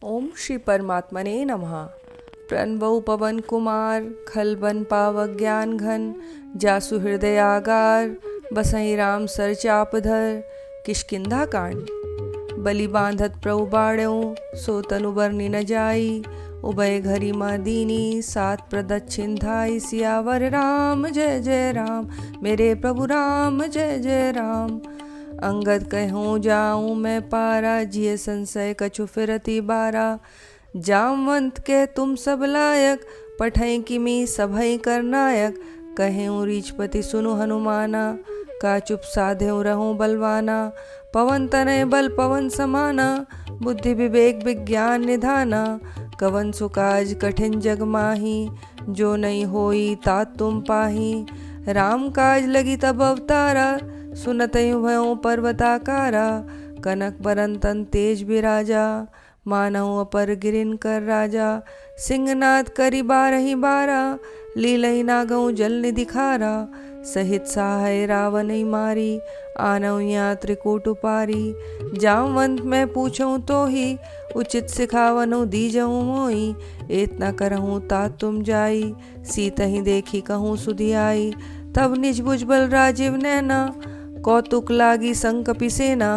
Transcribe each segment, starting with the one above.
ओम श्री परमात्मने नमः। प्रणवौ पवन कुमार खल बन पावक ज्ञान घन जासु हृदयागार बसई राम सर चाप धर। किष्किंधा कांड। बलि बांधत प्रभु बाण्यों सो तनु बरनी न जाई। उभय घरी मदीनी सात प्रदक्षिण धाई। सियावर राम जय जय राम मेरे प्रभु राम जय जय राम। अंगद कहूँ जाऊँ मैं पारा जिय संशय कछु फिरती बारा। जामवंत के तुम सब लायक पठई किमी सभई कर नायक। कहूँ रीछपति सुनु हनुमाना का चुप साधेऊ रहूं बलवाना। पवन तनय बल पवन समाना बुद्धि विवेक विज्ञान निधाना। कवन सुकाज कठिन जग माही जो नहीं होई तात तुम पाही। राम काज लगी तब अवतारा सुनतयु भयों पर्वताकारा। कनक बरंतन तेज बिराजा मानव अपर गिरिन कर राजा। सिंहनाद करी बारही बारा लीलई नागऊ जल निधि खारा। सहित सहाय रावण मारी आनव यहाँ त्रिकूट पारी। जामवंत मैं पूछूं तो ही उचित सिखावनु दीजऊं मोई। एतना करहूँ तात तुम जाई सीत ही देखी कहूँ सुधि आई। तब निज भुज बल राजीव नैना कौतुक लागी संग कपिसेना।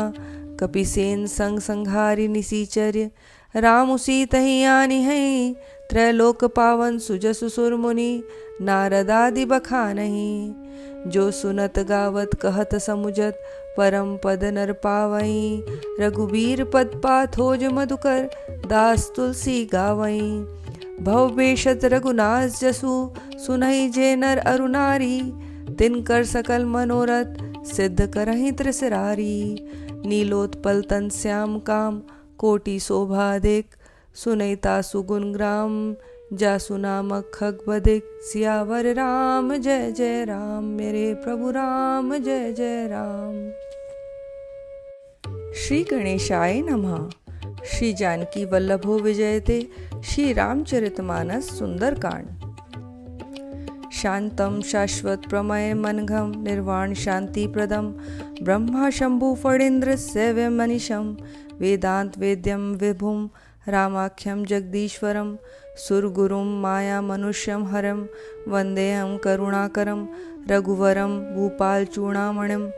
कपिसेन संग संघारी निसीचर्य राम उसी तही आनी है। त्रैलोक पावन सुजसु सुर मुनि नारदादि बखानहि। जो सुनत गावत कहत समुझत परम पद नर पावई। रघुबीर पद पाथोज मधुकर दास तुलसी गावई। भव बेशत रघुनाथ जसु सुनहि जे नर अरु नारी। तिनकर सकल मनोरथ सिद्ध करहि त्रिसरारी। नीलोत्पल तन श्याम काम कोटि शोभाधिक। सुनैता सुगुण ग्राम जासु नामक खग बधिक। सियावर राम जय जय राम मेरे प्रभु राम जय जय राम। श्री गणेशाय नमः। श्री जानकी वल्लभो विजयते। श्री रामचरितमानस सुंदर कांड। शांतम शाश्वत प्रमय मनघम निर्वाण शांति प्रदम। ब्रह्मा शंभु फणीन्द्र सेव्य मनीषम। वेदांत वेद्यम विभुम रामाख्यम जगदीश्वरम। सुरगुरुम माया मनुष्यम हरम वंदेहम करुणाकरम। रघुवरम भूपाल चूड़ामणिम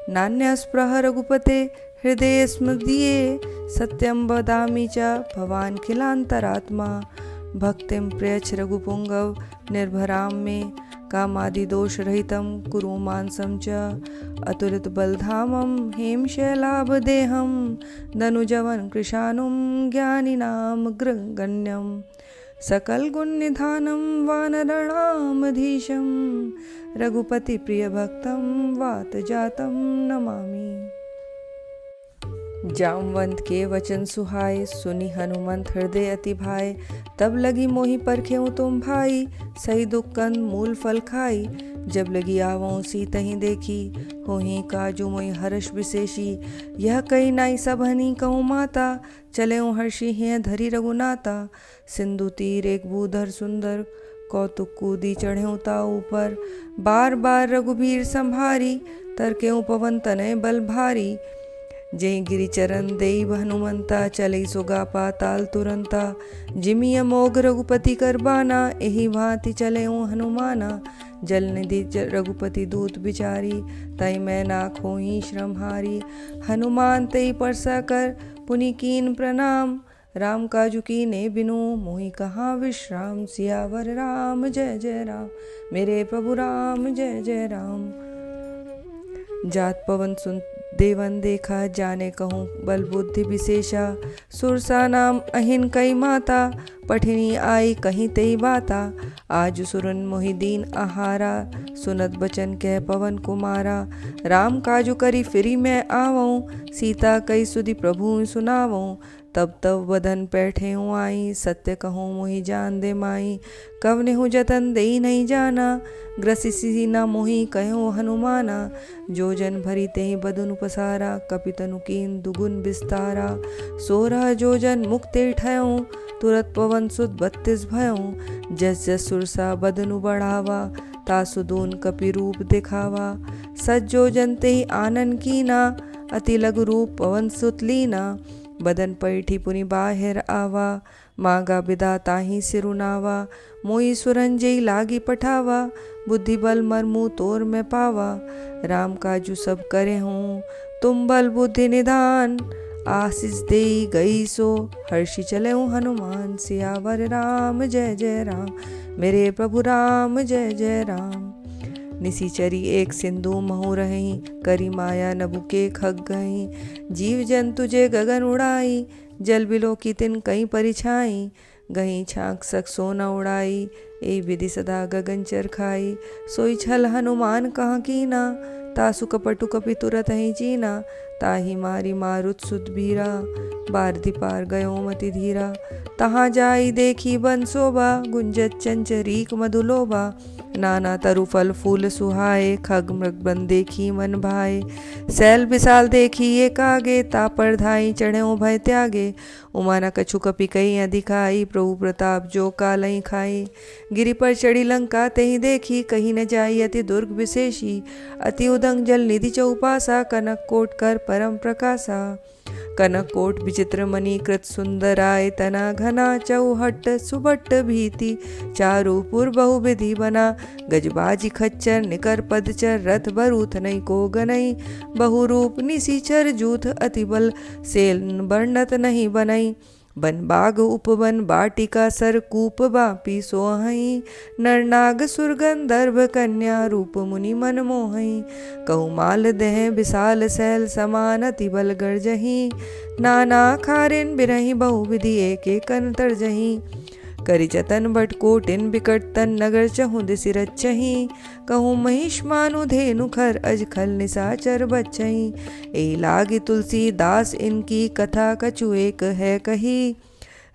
नान्यस्पृह रघुपते। हृदय स्मृतिये सत्यम वदामि च भवान् खिलांतरात्मा। भक्तिम प्रयच्छ रघुपुंगव निर्भराम मे। कामादि दोष रहितम कुरु मानसम च। अतुलित बलधामम हेम शैलाभदेहम। दनुजवन कृशानुम ज्ञानिनाम गण्यम। सकल गुण निधानम वानरणामधीशम। रघुपति प्रिय भक्तम वात जातम नमामि। जामवंत के वचन सुहाय सुनि हनुमंत हृदय अति भाई। तब लगी मोहि परखेऊ तुम भाई सही दुक्कन मूल फल खाई। जब लगी आवों सीतहि देखी होहि काजू मोहि हर्ष विशेषी। यह कही नाई सब हनी कहूँ माता चले हर्षि हैं धरी रघुनाता। सिंधु तीर एक भूधर सुंदर कौतुक कूदी चढ़ेऊ ता ऊपर। बार बार रघुबीर संभारी तरकेऊ पवन तनय बल भारी। जय गिरिचरण देई हनुमंता चलई सुगा पाताल तुरंता। जिमि अमोघ रघुपति करबाना एहि भांति चलेऊ हनुमाना। जल निधि रघुपति दूत बिचारी तई मैं ना खोही श्रम हारी। हनुमान तई परसा कर पुनि कीन प्रणाम। राम काजु कीने बिनु मोहि कहाँ विश्राम। सियावर राम जय जय राम मेरे प्रभु राम जय जय राम। जात पवन सुन देवन देखा जाने कहूँ बल बुद्धि विशेषा। सुरसा नाम अहिन कई माता पठिनी आई कहीं तेई बाता। आज सुरन मोहि दीन आहारा सुनत बचन कह पवन कुमारा। राम काजु करी फिरी मैं आवऊँ सीता कई सुधि प्रभु सुनावऊँ। तब तब वदन पैठे हूँ आई सत्य कहूँ मोहि जान दे माई। कवने हूँ जतन दे नहीं जाना ग्रसिसी न मोहि कहूँ हनुमाना। जो जन भरी तेहि बदन पसारा कपितनु कीन दुगुन विस्तारा। 16 जो जन मुक्ति ठयऊँ तुरत पवन सुत 32 भयऊँ। जस जस सुरसा बदनु बढ़ावा तासु दून कपि रूप दिखावा। सज्जो जन तेहि आनन कीना अति लघु रूप पवन सुत लीना। बदन पैठी पुनि बाहिर आवा, मागा बिदा ताही सिरुनावा, मोई सुरंजई लागी पठावा, बुद्धि बल मरमू तोर में पावा, राम काजू सब करे हूँ तुम बल बुद्धि निधान, आशीष दे गई सो हर्षि चले हनुमान, सियावर राम जय जय राम, मेरे प्रभु राम जय जय राम। निशिचरी एक सिंधु महु रही, करी माया नबुके खग गई, जीव जंतु जे गगन उड़ाई, जल बिलो की तिन कई परिछाई, गई छाक सक सोना उड़ाई, ए विधि सदा गगन चर खाई, सोई छल हनुमान कहाँ कीना, तासु कपटु कपि तुरत ही चीना, ताही मारी मारुत सुदबीरा, बारधि पार गयो मति धीरा, तहाँ जाई देखी बन शोभा, गुंजत चंचरीक मधुलोभा, नाना तरु फल फूल सुहाए, खग मृग बन देखी मन भाए, सैल विशाल देखी एक आगे, तापर धाई चढ़े भय त्यागे, उमा न कछु कपि कही अधिकाई, प्रभु प्रताप जो कालई खाई, गिरि पर चढ़ी लंका तेहि देखी, कहीं न जाई अति दुर्ग विशेषी, अति उदंग जल निधि चौपासा, कनक कोट कर परम प्रकाशा, कनक कोट विचित्र मणि कृत सुंदराय, तना घना चौहट सुबट भीति, चारु पुर बहुविधि बना, गजबाजी खच्चर निकर पदचर, रथ बरूथ नहीं को गनई, बहुरूप निशिचर जूथ, अति बल सेल वर्णत नहीं बनई, बन बाग उपवन बाटिका सर कूप बापी सोहई, नरनाग सुर गंधर्व कन्या रूप मुनि मन मोहई, कौमाल देह विशाल सैल समान, अति बल गर्जही, नाना खारिन बिरही बहुविधि एक एक अंतर जही, करि जतन बट कोटिन बिकट तन, नगर चहु दिसि रचही, कहूँ महिष मानु धेनु खर, अज खल निसाचर बचही, ए लागी तुलसी दास इनकी कथा, कछु एक है कही,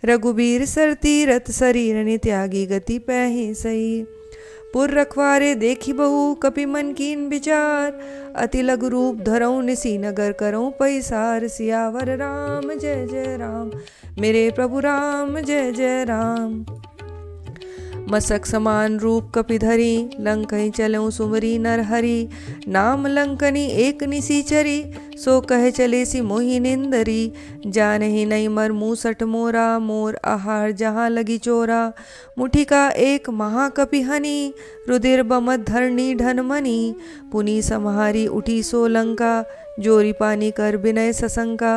रघुबीर सर तीरथ शरीर नि त्यागी, गति पैहि सही, पुर रखवारे देखी बहु कपि मन कीन विचार, अति लघु रूप धरऊँ निसी नगर करऊँ पैसार, सियावर राम जय जय राम, मेरे प्रभु राम जय जय राम। मसक समान रूप कपिधरी, लंकहि चलऊँ सुमरी नर हरि, नाम लंकनी एक निशिचरी, सो कहे चले सी मोहि निंदरी, जानहि नहीं मर मूसठ मोरा, मोर आहार जहाँ लगी चोरा, मुठी का एक महाकपि हनि, रुधिर बमत धरणी ढनमनी, पुनि सम्हारी उठी सो लंका, जोरी पानी कर बिनय सशंका,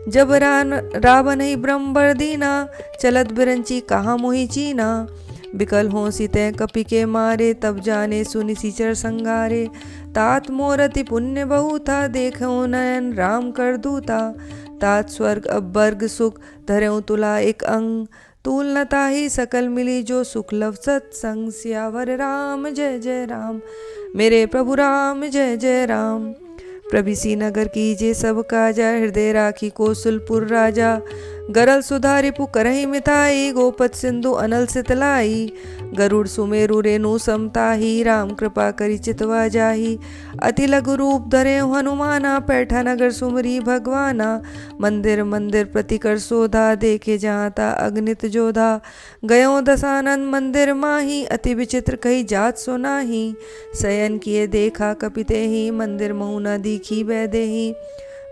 जब रावण ही ब्रह्मबर दीना, चलत बिरंची कहाँ मोहि चीना, बिकल हों सीते कपि के मारे, तब जाने सुनि सीचर संगारे, तात मोरति पुण्य बहु था, देखो नयन राम कर दूता, तात स्वर्ग अब वर्ग सुख, धरेऊ तुला एक अंग, तूल न ताही सकल मिली, जो सुख लव सत्संग, सियावर राम जय जय राम, मेरे प्रभु राम जय जय राम। प्रभिसी नगर कीजे सब काजा, हृदय राखी कौशलपुर राजा, गरल सुधारि पुकरहि मिताई, गोपत सिंधु अनल सितलाई, गरुड़ सुमेरु रेणु समताही, राम कृपा करि चितवा जाही, अति लघु रूप धरे हनुमाना, पैठा नगर सुमरी भगवाना, मंदिर मंदिर प्रति कर सोधा, देखे जहाँ ता अगणित जोधा, गयो दसानंद मंदिर माही, अति विचित्र कही जात सो नाही, शयन किए देखा कपिते ही, मंदिर महु न दीखी वैदेही,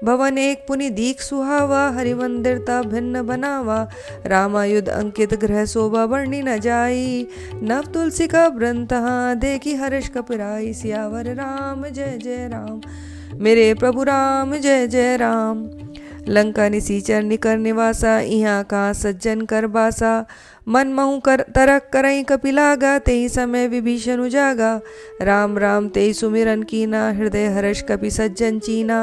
भवन एक पुनि दीख सुहावा, हरि मंदिर ता भिन्न बनावा, रामायुध अंकित गृह शोभा वर्णि न जाई, नव तुलसी का वृंतहा, देखी हर्ष कपिराई, सियावर राम जय जय राम, मेरे प्रभु राम जय जय राम। लंका निसीचर निकर निवासा, इहाँ कहाँ सज्जन कर बासा, मन महु कर तरक करई कपिलागा, तेहि समय विभीषण उजागा, राम राम तेहि सुमिरन कीना, हृदय हर्ष कपि सज्जन चीना,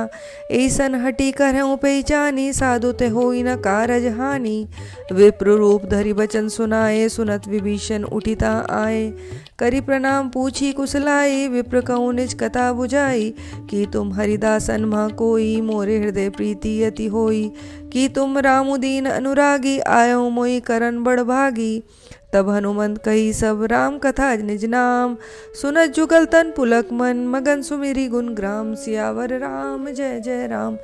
ऐसन हटी करहु पहचानी, साधु ते होई न कारज हानि, विप्र रूप धरि बचन सुनाए, सुनत विभीषण उठिता आए, करि प्रणाम पूछी कुशलाई, विप्र कहूँ निज कथा बुझाई, कि तुम हरिदासन मह कोई, मोरे हृदय प्रीति अति होई, कि तुम रामुदीन अनुरागी, आयो मोई करन बड़ भागी, तब हनुमंत कही सब राम कथा निज नाम, सुनत जुगल तन पुलक मन, मगन सुमिरी गुण ग्राम, सियावर राम जय जय राम,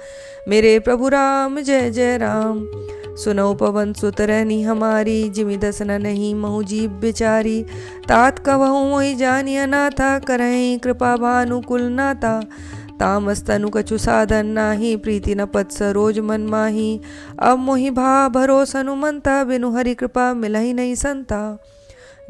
मेरे प्रभु राम जय जय राम। सुनो पवन सुत रहनी हमारी, जिमि दसन नहीं महु जीव बिचारी, तात कहूँ मोहि जानिया नाथा, करहीं कृपा भानुकुल नाता, तामस्तनु कछु साधन नाही, प्रीति न पत सरोज मन माही। अब मोहि भा भरोस हनुमंता, बिनु हरि कृपा मिलहि नहीं संता।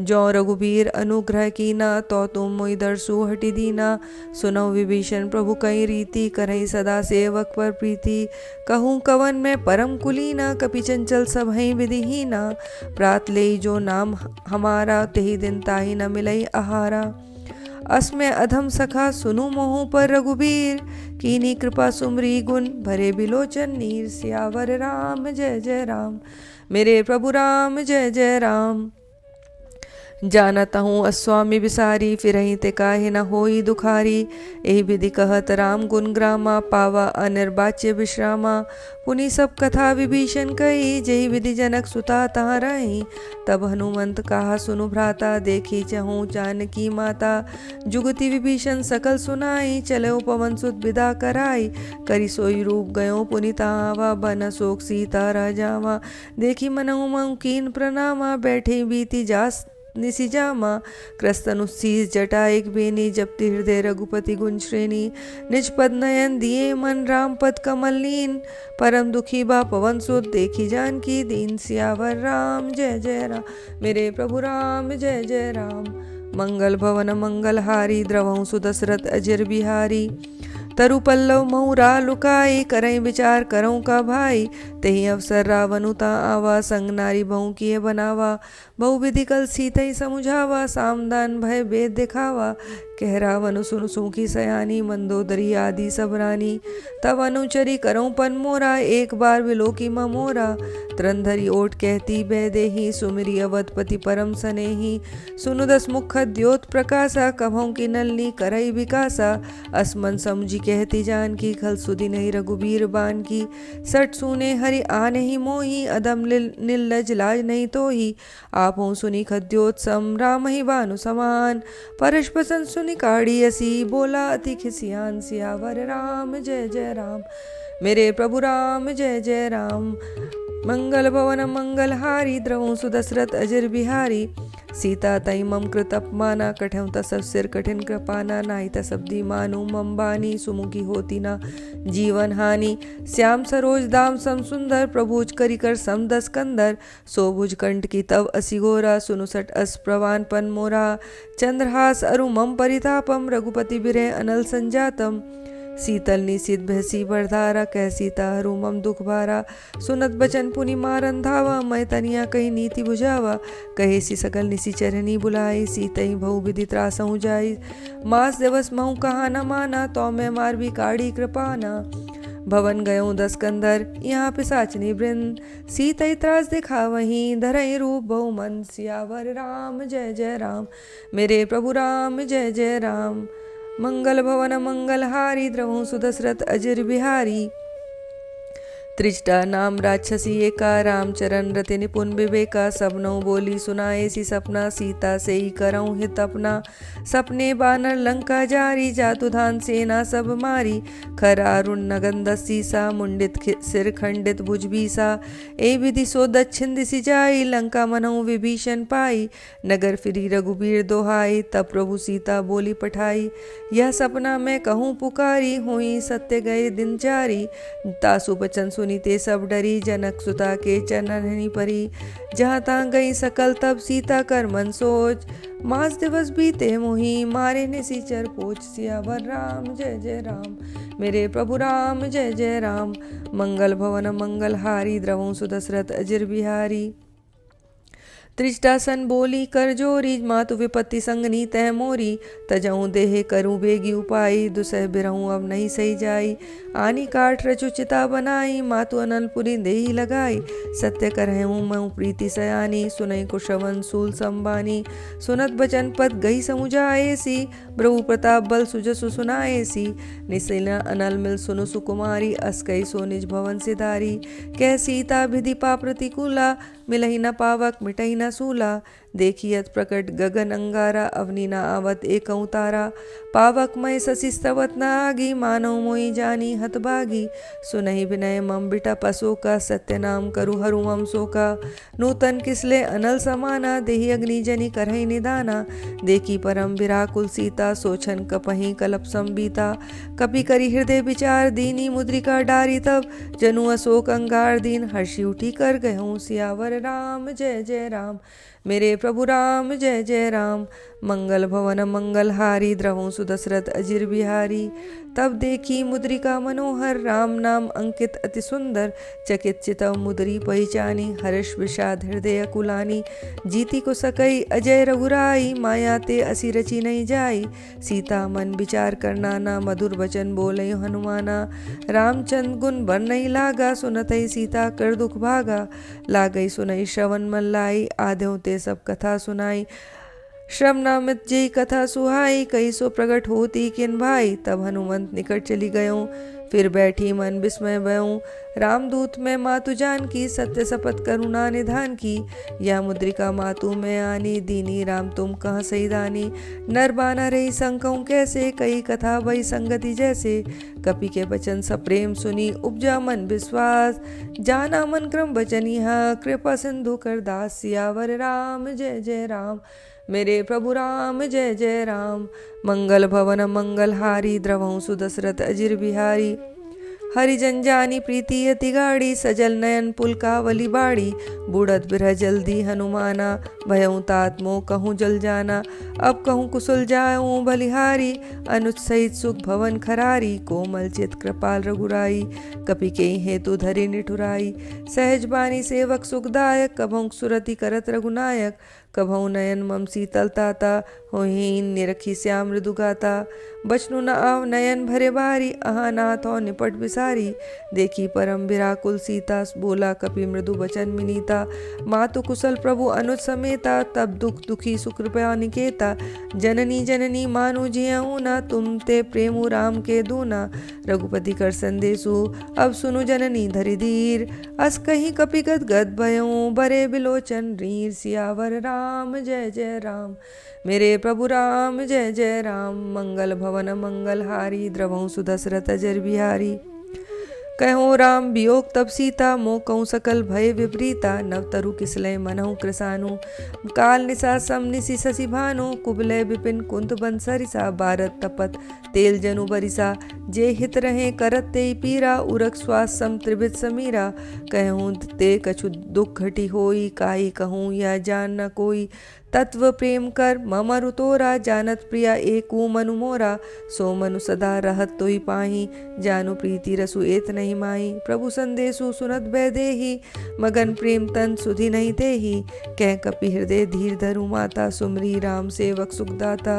जो रघुबीर अनुग्रह कीना, तो तुम मोहि दरसु हटि दीना। सुनौ विभीषण प्रभु कई रीति, करहि सदा सेवक पर प्रीति। कहूँ कवन में परम कुलीना, कपि चंचल सबहि विधिहीना। प्रात लेई जो नाम हमारा, तेहि दिन ताहि न मिलई आहारा। अस्मै अधम सखा सुनु मोहु पर रघुबीर, कीनी कृपा सुमरी गुण भरे बिलोचन नीर। सियावर राम जय जय राम, मेरे प्रभु राम जय जय राम। जानत हूँ अस्वामी बिसारी, फिरहि ते काहे न होई दुखारी। एहि विधि कहत राम गुण ग्रामा, पावा अनिर्वाच्य विश्रामा। पुनि सब कथा विभीषण कही, जेहि विधि जनक सुता तहाँ रही। तब हनुमंत कहा सुनु भ्राता, देखी चहु जानकी माता। जुगति विभीषण सकल सुनाई, चलो पवन सुत विदा कराई। करि सोई रूप गयो पुनि तावा, बन शोक सीता रह जावा। देखी मनहु महु कीन प्रणामा, बैठे बीती जास निसी जामा। क्रस्तनु शीस जटा एक बेनी, जपति हृदय रघुपति गुण श्रेणी। निज पद नयन दिए मन, राम पद कमल लीन। परम दुखी बा पवन सुत, देखी जानकी दीन। सियावर राम जय जय राम, मेरे प्रभु राम जय जय राम। मंगल भवन मंगल हारी, द्रवहु सुदशरथ अजर बिहारी। तरु पल्लव मऊरा लुकाई, करई विचार करऊँ का भाई। तेहि अवसर रावनुता आवा, संग नारी बहु किए बनावा। बहु विधि कल सीतई समुझावा, सामदान भय भेद दिखावा। कह रावनु सुनु सूखी सयानी, मंदोदरी आदि सब रानी। तब अनुचरी करऊँ पन मोरा, एक बार विलोकी ममोरा। तरंधरी ओट कहती बैदेही, सुमिरी अवधपति परम सनेही। सुनु दस मुख द्योत प्रकाशा, कभों की नलनी करई विकासा। असमन समुझी कहती जानकी, खल सुधि नहीं रघुबीर बान की। सट सुने हरि आने ही मोही, अदम निर्लज लाज नहीं तो ही। आपो सुनी खद्योत सम, राम ही बानु समान। परशपसन सुनी काढ़ी असी, बोला अति खिसियान। सियावर राम जय जय राम, मेरे प्रभु राम जय जय राम। मंगल भवन मंगल हारी, द्रवहु सुदशरथ अजर बिहारी। सीता तई मम कृत अपमाना, कठहु तसब सिर कठिन कृपाना। नाहि तसब्दी मानु मम बानी, सुमुखी होती ना जीवन हानि। श्याम सरोज दाम सम सुंदर, प्रभुज करी कर सम दस कंदर। सोभुज कंठ की तव असी गोरा, सुनु सट अस प्रवान पन मोरा। चंद्रहास अरु मम परितापम, रघुपति बिरह अनल संजातम। शीतल निशित भैसी बरधारा, कह सीता हरू मम दुख भारा। सुनत बचन पुनि मारन धावा, मैं तनिया कही नीति बुझावा। कहे सी सकल निसी चरनी बुलाई, सीतई बहु विधि त्रासहु जाई। मास दिवस महु कहा न माना, तो मैं मार भी काढ़ी कृपाना। भवन गयों दस कंदर, यहाँ पिसाचनी वृंद। सीतई त्रास दिखा वहीं, धरई रूप बहु मन। सियावर राम जय जय राम, मेरे प्रभु राम जय जय राम। मंगल भवन मंगल हारी, द्रवहु सुदशरथ अजर बिहारी। त्रिजटा नाम राक्षसी एका, रामचरण रति निपुण विवेका। सबनों बोली सुनाए सी सपना, सीता से ही करऊँ हित अपना। सपने बानर लंका जारी, जातुधान सेना सब मारी। खरारुण नगन सीसा, मुंडित सिर खंडित भुज बीसा। ए विधि सो दक्षिण दिशि जाई, लंका मनहु विभीषण पाई। नगर फिरी रघुबीर दोहाई, तब प्रभु सीता बोली पठाई। यह सपना मैं कहूँ पुकारी, हुई सत्य गए दिन चारी। तासु बचन सुनीते सब डरी, जनक सुता के चरणनि परी। जहाँ तहाँ गई सकल तब सीता कर मन सोच। मास दिवस बीते मोही, मारे निशिचर पोच। सियावर राम जय जय राम, मेरे प्रभु राम जय जय राम। मंगल भवन मंगल हारी, द्रवहु सुदशरथ अजर बिहारी। त्रिजटासन बोली कर जोरी, मातु विपत्ति संगनी तह मोरी। तजऊँ देहे करूँ बेगी उपाई, दुसह बिरहूँ अब नहीं सही जाई। आनी काठ रचु चिता बनाई, मातु अनलपुरी देही लगाई। सत्य करहूँ मैं प्रीति सयानी, सुनई कुशवन सूल संबानी। सुनत बचन पद गई समुझाए सी, प्रभु प्रताप बल सुजसु सुनाए सी। निशिला अनल मिल सुनु सुकुमारी, अस्कई सो निज भवन सिधारी। कह सीता विधि पा प्रतिकूला, मिलहि न पावक मिटहि न सूला। देखियत प्रकट गगन अंगारा, अवनि न आवत एक तारा। पावक मय शशि स्तवत न आगी, मानव मोई जानी हतभागी। सुनहि विनय मम बिटा पसोका, सत्य नाम करु हरु मम शोका। नूतन किसले अनल समाना, देहि अग्नि जनि करहि निदाना। देखी परम विराकुल सीता, सोचन कपहि कलप संबीता। कपि करी हृदय विचार दीनी, मुद्रिका डारी तब जनु अशोक अंगार दीन। हर्षि उठी कर गहूँ सियावर राम, जय जय राम। मेरे प्रभु राम जय जय राम। मंगल भवन मंगल हारी, द्रवहु सुदशरथ अजिर बिहारी। तब देखी मुद्रिका मनोहर, राम नाम अंकित अति सुंदर। चकित चितव मुद्री पहिचानी, हर्ष विषाद हृदय कुलानी। जीती को सकई अजय रघुराई, माया ते असी रची नहीं जाई। सीता मन विचार करना ना, मधुर वचन बोले हनुमाना। रामचंद्र गुण बर नहीं लागा, सुनतई सीता कर दुख भागा। लागई सुनई श्रवण मन लाई, आद्यों ते सब कथा सुनाई। श्रवणामित जी कथा सुहाई, कई सो प्रकट होती किन भाई। तब हनुमंत निकट चली गयों, फिर बैठी मन विस्मय भयों। रामदूत में मातु जान की, सत्य शपथ करुणा निधान की। या मुद्रिका मातु में आनी, दीनी राम तुम कहाँ सही दानी। नर बाना रही संकहूं कैसे, कई कथा भई संगति जैसे। कपि के वचन सप्रेम सुनी, उपजा मन विश्वास। जाना मन क्रम वचनिहा, कृपा सिंधु कर दास। सियावर राम जय जय राम। मेरे प्रभु राम जय जय राम। मंगल भवन मंगल हारी, द्रवहु सुदशरथ अजिर बिहारी। हरिजन जानी प्रीति अति गाड़ी, सजल नयन पुलकावली बाड़ी। बूढ़त बिरह जल्दी हनुमाना, भयऊँ तात मोह कहूँ जल जाना। अब कहूँ कुशल जाऊँ बलिहारी, अनुज सहित सुख भवन खरारी। कोमल चित कृपाल रघुराई, कपि के हेतु धरि निठुराई। सहज बानी सेवक सुखदायक, कभौं सुरति करत रघुनायक। कभौ नयन मम शीतल ताता, होहीन निरखी श्याम मृदु गाता। बचनु न आव नयन भरे बारी, अहा नाथ हो निपट बिसारी। देखी परम विराकुल सीता, बोला कपि मृदु वचन विनीता। मातु कुशल प्रभु अनुज समेता, तब दुख दुखी सुकृपया निकेता। जननी जननी मानु जियऊ ना, तुम ते प्रेमु राम के दूना। रघुपति कर संदेशु, अब सुनु जननी धरि धीर। अस कहीं कपि गद गद भयऊ, बरे बिलोचन रीर। सियावर राम जय जय राम। मेरे प्रभु राम जय जय राम। मंगल भवन मंगल हारी, द्रवहु सुदशरथ अजर बिहारी। कहूँ राम वियोग तब सीता, मोह कहूँ सकल भय विपरीता। नवतरु किसलय मनहु कृसानु, काल निशा सम निशि शशि भानु। कुबलय विपिन कुंत बंसरिसा, बारत तपत तेल जनु बरिसा। जे हित रहे करत ते पीरा, उरक श्वास सम त्रिभित समीरा। कहूँ ते कछु दुख घटी होई, काई कहूँ या जान न कोई। तत्व प्रेम कर ममरु तोरा, जानत प्रिया एकू मनु मोरा। सो मनु सदा रहत तोई पाही, जानु प्रीति रसु एत नहीं माही। प्रभु संदेशु सुनत भय देही, मगन प्रेम तन सुधि नहीं तेही। कह कपि हृदय धीर धरु माता, सुमरी राम सेवक सुखदाता।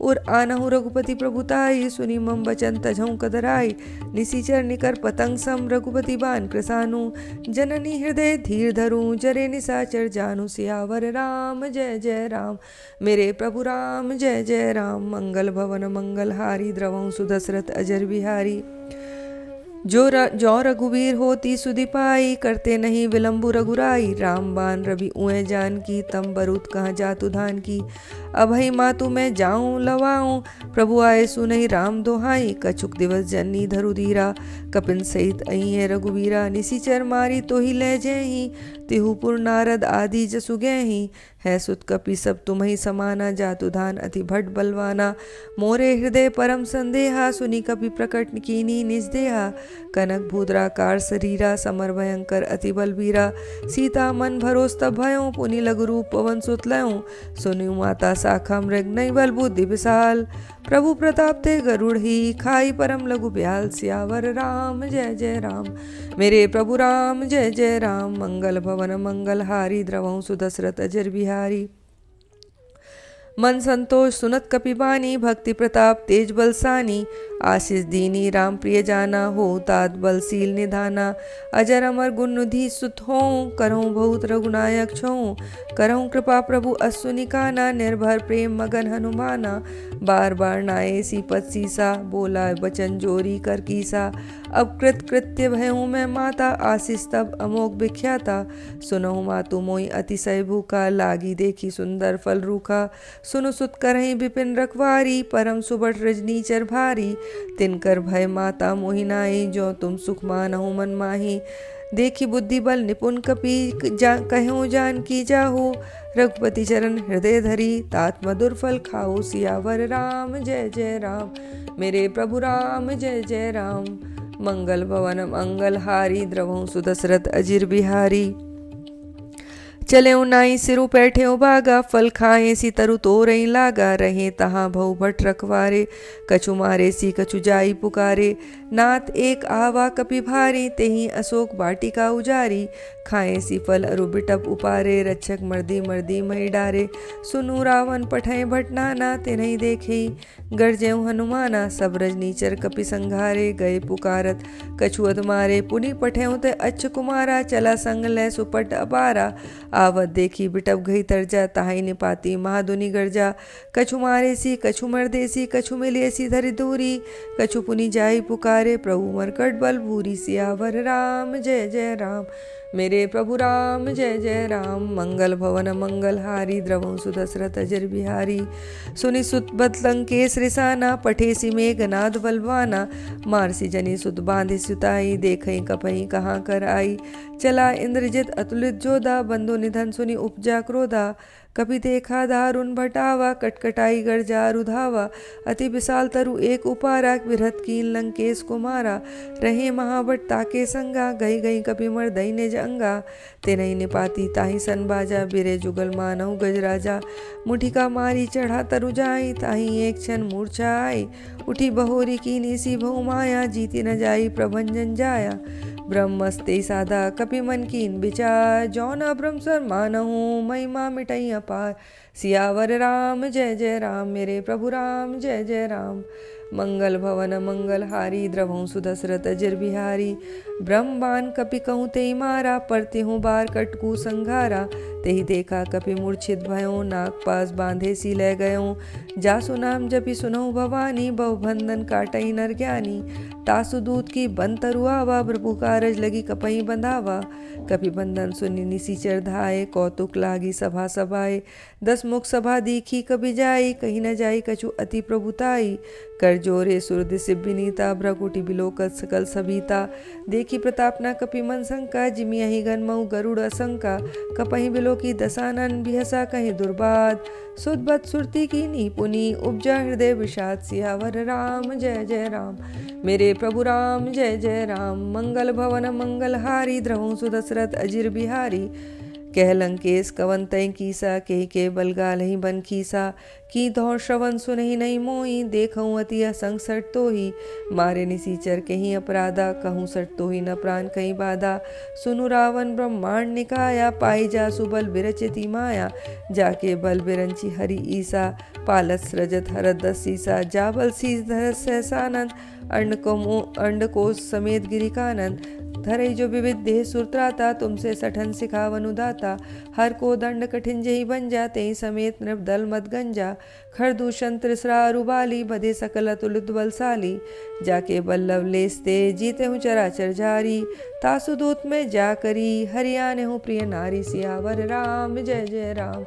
उर आनहु रघुपति प्रभुताई, सुनी मम वचन तजहु कदराई। निशिचर निकर पतंग सम, रघुपति बान कृसानु। जननी हृदय धीर धरु, जरे निशाचर जानु। सियावर राम जय जय राम। मेरे प्रभु राम जय जय राम। मंगल भवन मंगल हारी, द्रवहु सुदशरथ अजर बिहारी। जो रघुवीर होती सुधि पाई, करते नहीं विलंबु रघुराई। राम बान रवि उए जान की, तम बरूत कहाँ जातु धान की। अभई मातु मैं जाऊं लवाऊं, प्रभु आए सुनहि राम दोहाई। कछुक दिवस जननी धरु धीरा, कपिन सहित अई है रघुवीरा। निशिचर मारी तो ही ले जेहि, तिहुपुर नारद आदि जसु गेहि। है सुत कपि सब तुम्हि समाना, जातु धान अति भट बलवाना। मोरे हृदय परम संदेहा, सुनी कपि प्रकट कीनी निज देहा। कनक भूद्राकार शरीरा, समर भयंकर अति बलबीरा। सीता मन भरोस तब भयों, पुनि लघु रूप पवन सुत लयों। सुनियु माता शाखा मृग, नहीं बल बुद्धि विशाल। प्रभु प्रताप ते गरुड़ ही, खाई परम लघु ब्याल। सियावर राम जय जय राम। मेरे प्रभु राम जय जय राम। मंगल भवन मंगल हारी, द्रवहु सुदशरथ अजर बिहारी। मन संतोष सुनत कपिबानी, भक्ति प्रताप तेज बलसानी। आशीष दीनी राम प्रिय जाना, हो तात बलशील निधाना। अजर अमर गुण निधि सुत हों, करहूँ बहुत रघुनायक छों। करहूँ कृपा प्रभु असुनि काना, निर्भर प्रेम मगन हनुमाना। बार बार नाये सीपत सीसा, बोला वचन जोरी कर कीसा। अब कृत कृत्य भयहूँ मैं माता, आशीष तब अमोघ विख्याता। सुनहु मातु मोई अतिशय भूखा, लागी देखी सुंदर फल रूखा। सुनु सुत करहीं विपिन रखवारी, परम सुबट रजनीचर भारी। तिनकर भय माता मोहि नाई, जो तुम सुख मानहु मन माही। देखी बुद्धि बल निपुण कपि, कहो जानकी जाहु। रघुपति चरण हृदय धरी, तात मधुर फल खाओ। सियावर राम जय जय राम, मेरे प्रभु राम जय जय राम। मंगल भवन मंगल हारी, द्रवहु सुदशरथ अजिर बिहारी। चले नाई सिरु पैठे बागा, फल खाए सी तरु तोरई लागा। रहे तहाँ भऊ भट रखवारे, कछु मारे सी कछु जाई पुकारे। नाथ एक आवा कपि भारी, तेहि अशोक बाटिका उजारी। खाए सी फल अरु बिटप उपारे, रक्षक मर्दी मर्दी मही डारे। सुनु रावण पठय भट नाना, तिन्हि देखे गरजेऊ हनुमाना। सब रजनीचर कपि संघारे, गए पुकारत कछु अधमारे। पुनि पठेऊ ते अच्छ कुमारा, चला संग लै सुपट अपारा। आवत देखी बिटप गई तरजा, ताहि निपाती महाधुनि गर्जा। कछु मारे सी कछु मर्देसी, कछु मिले सी धरि दूरी। कछु पुनि जाई पुकारे, प्रभु मरकट बल भूरी। सियावर राम जय जय राम, मेरे प्रभु राम जय जय राम। मंगल भवन मंगल हारी, द्रवहु सुदशरथ अजिर बिहारी। सुनि सुत बत लंकेश रिसाना, पठे सी मेघनाद बलवाना। मारसी जनी सुत बांधे सुताई, देखई कपई कहाँ कर आई। चला इंद्रजित अतुलित जोधा, बंधु निधन सुनि उपजा क्रोधा। कभी देखा दारुण भटावा, कटकटाई गर्जा रुधावा। अति विशाल तरु एक उपारा, विरहत कीन लंकेश कुमारा। रहे महाबट ताके संगा, गई गई कपि मर्दई निज अंगा। तेनहि निपाती ताहि सन बाजा, बिरे जुगल मानहु गजराजा। मुठिका मारी चढ़ा तरु जाई, ताहि एक क्षण मूर्छा आई। उठी बहोरी कीनी सी बहु माया, जीती न जाई प्रभंजन जाया। ब्रह्मस्ते साधा कपि मन कीन विचार, जौना ब्रह्म सर मानहु महिमा मिटई अपार। सियावर राम जय जय राम, मेरे प्रभु राम जय जय राम। मंगल भवन मंगल हारी, द्रवहु सुदशरथ अजिर बिहारी। ब्रह्मांड कपि कहूँ तेहि मारा, परते हूँ बार कटकू संघारा। तेहि देखा कपि मूर्छित भयो, नाग पास बांधे सी लै गयो। जासु नाम जपि सुनहु भवानी, बहु बंधन काटई नर ज्ञानी। तासु दूत की बन तरु आवा, प्रभु कारज लगी कपई बंधावा। कपि बंधन सुनि निसीचर धाये, कौतुक लागी सभा सभाए। 10 मुख सभा दीखी कबि जाई, कहीं न जाई कछु अति प्रभुताई। कर जोरे सुरदि सिब विनीता, भ्रकुटि बिलोकत सकल सभीता। देखी प्रताप न कपि मन शंका, जिमि अहि गन्महु गरुड़ असंका। कपहि बिलोकी दसानन, बिहसा कहीं दुर्बाद। सुदबत सुरती कीनी पुनि, उपजा हृदय विषाद। सियावर राम जय जय राम, मेरे प्रभु राम जय जय राम। मंगल भवन मंगल हारी, द्रवहु सुदशरथ अजिर बिहारी। कह लंकेश कवन तय कीसा, के बल गालहि बन खीसा। की धौर श्रवण सुनहि नहीं मोई, देखऊँ अति असंग सट तोहि। मारे निसीचर कहीं अपराधा, कहूँ सट तोहि न प्राण कहीं बाधा। सुनु रावण ब्रह्मांड निकाया, पाई जासु बल बिरचिति माया। जाके बल बिरंची हरि ईसा, पालत सृजत हरत 10 सीसा। जाबल शीस धरत सहसानंद, अंडकोश समेत गिरिकानंद। धरई जो विविध देह सुरत्राता, तुमसे सठन सिखावनु दाता। हर को दंड कठिन जही बन जा, तेहि समेत नृप दल मत गंजा। खरदूषण त्रिसरा रुबाली, बधे सकल अतुलित बलशाली। जाके बल्लभ लेसते, जीते हूँ चराचर जारी। तासु दूत में जा करी, हरियाने हूँ प्रिय नारी। सियावर राम जय जय राम,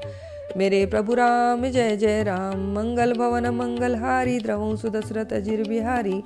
मेरे प्रभु राम जय जय राम। मंगल भवन मंगल हारी, द्रवहु सुदशरथ अजिर बिहारी।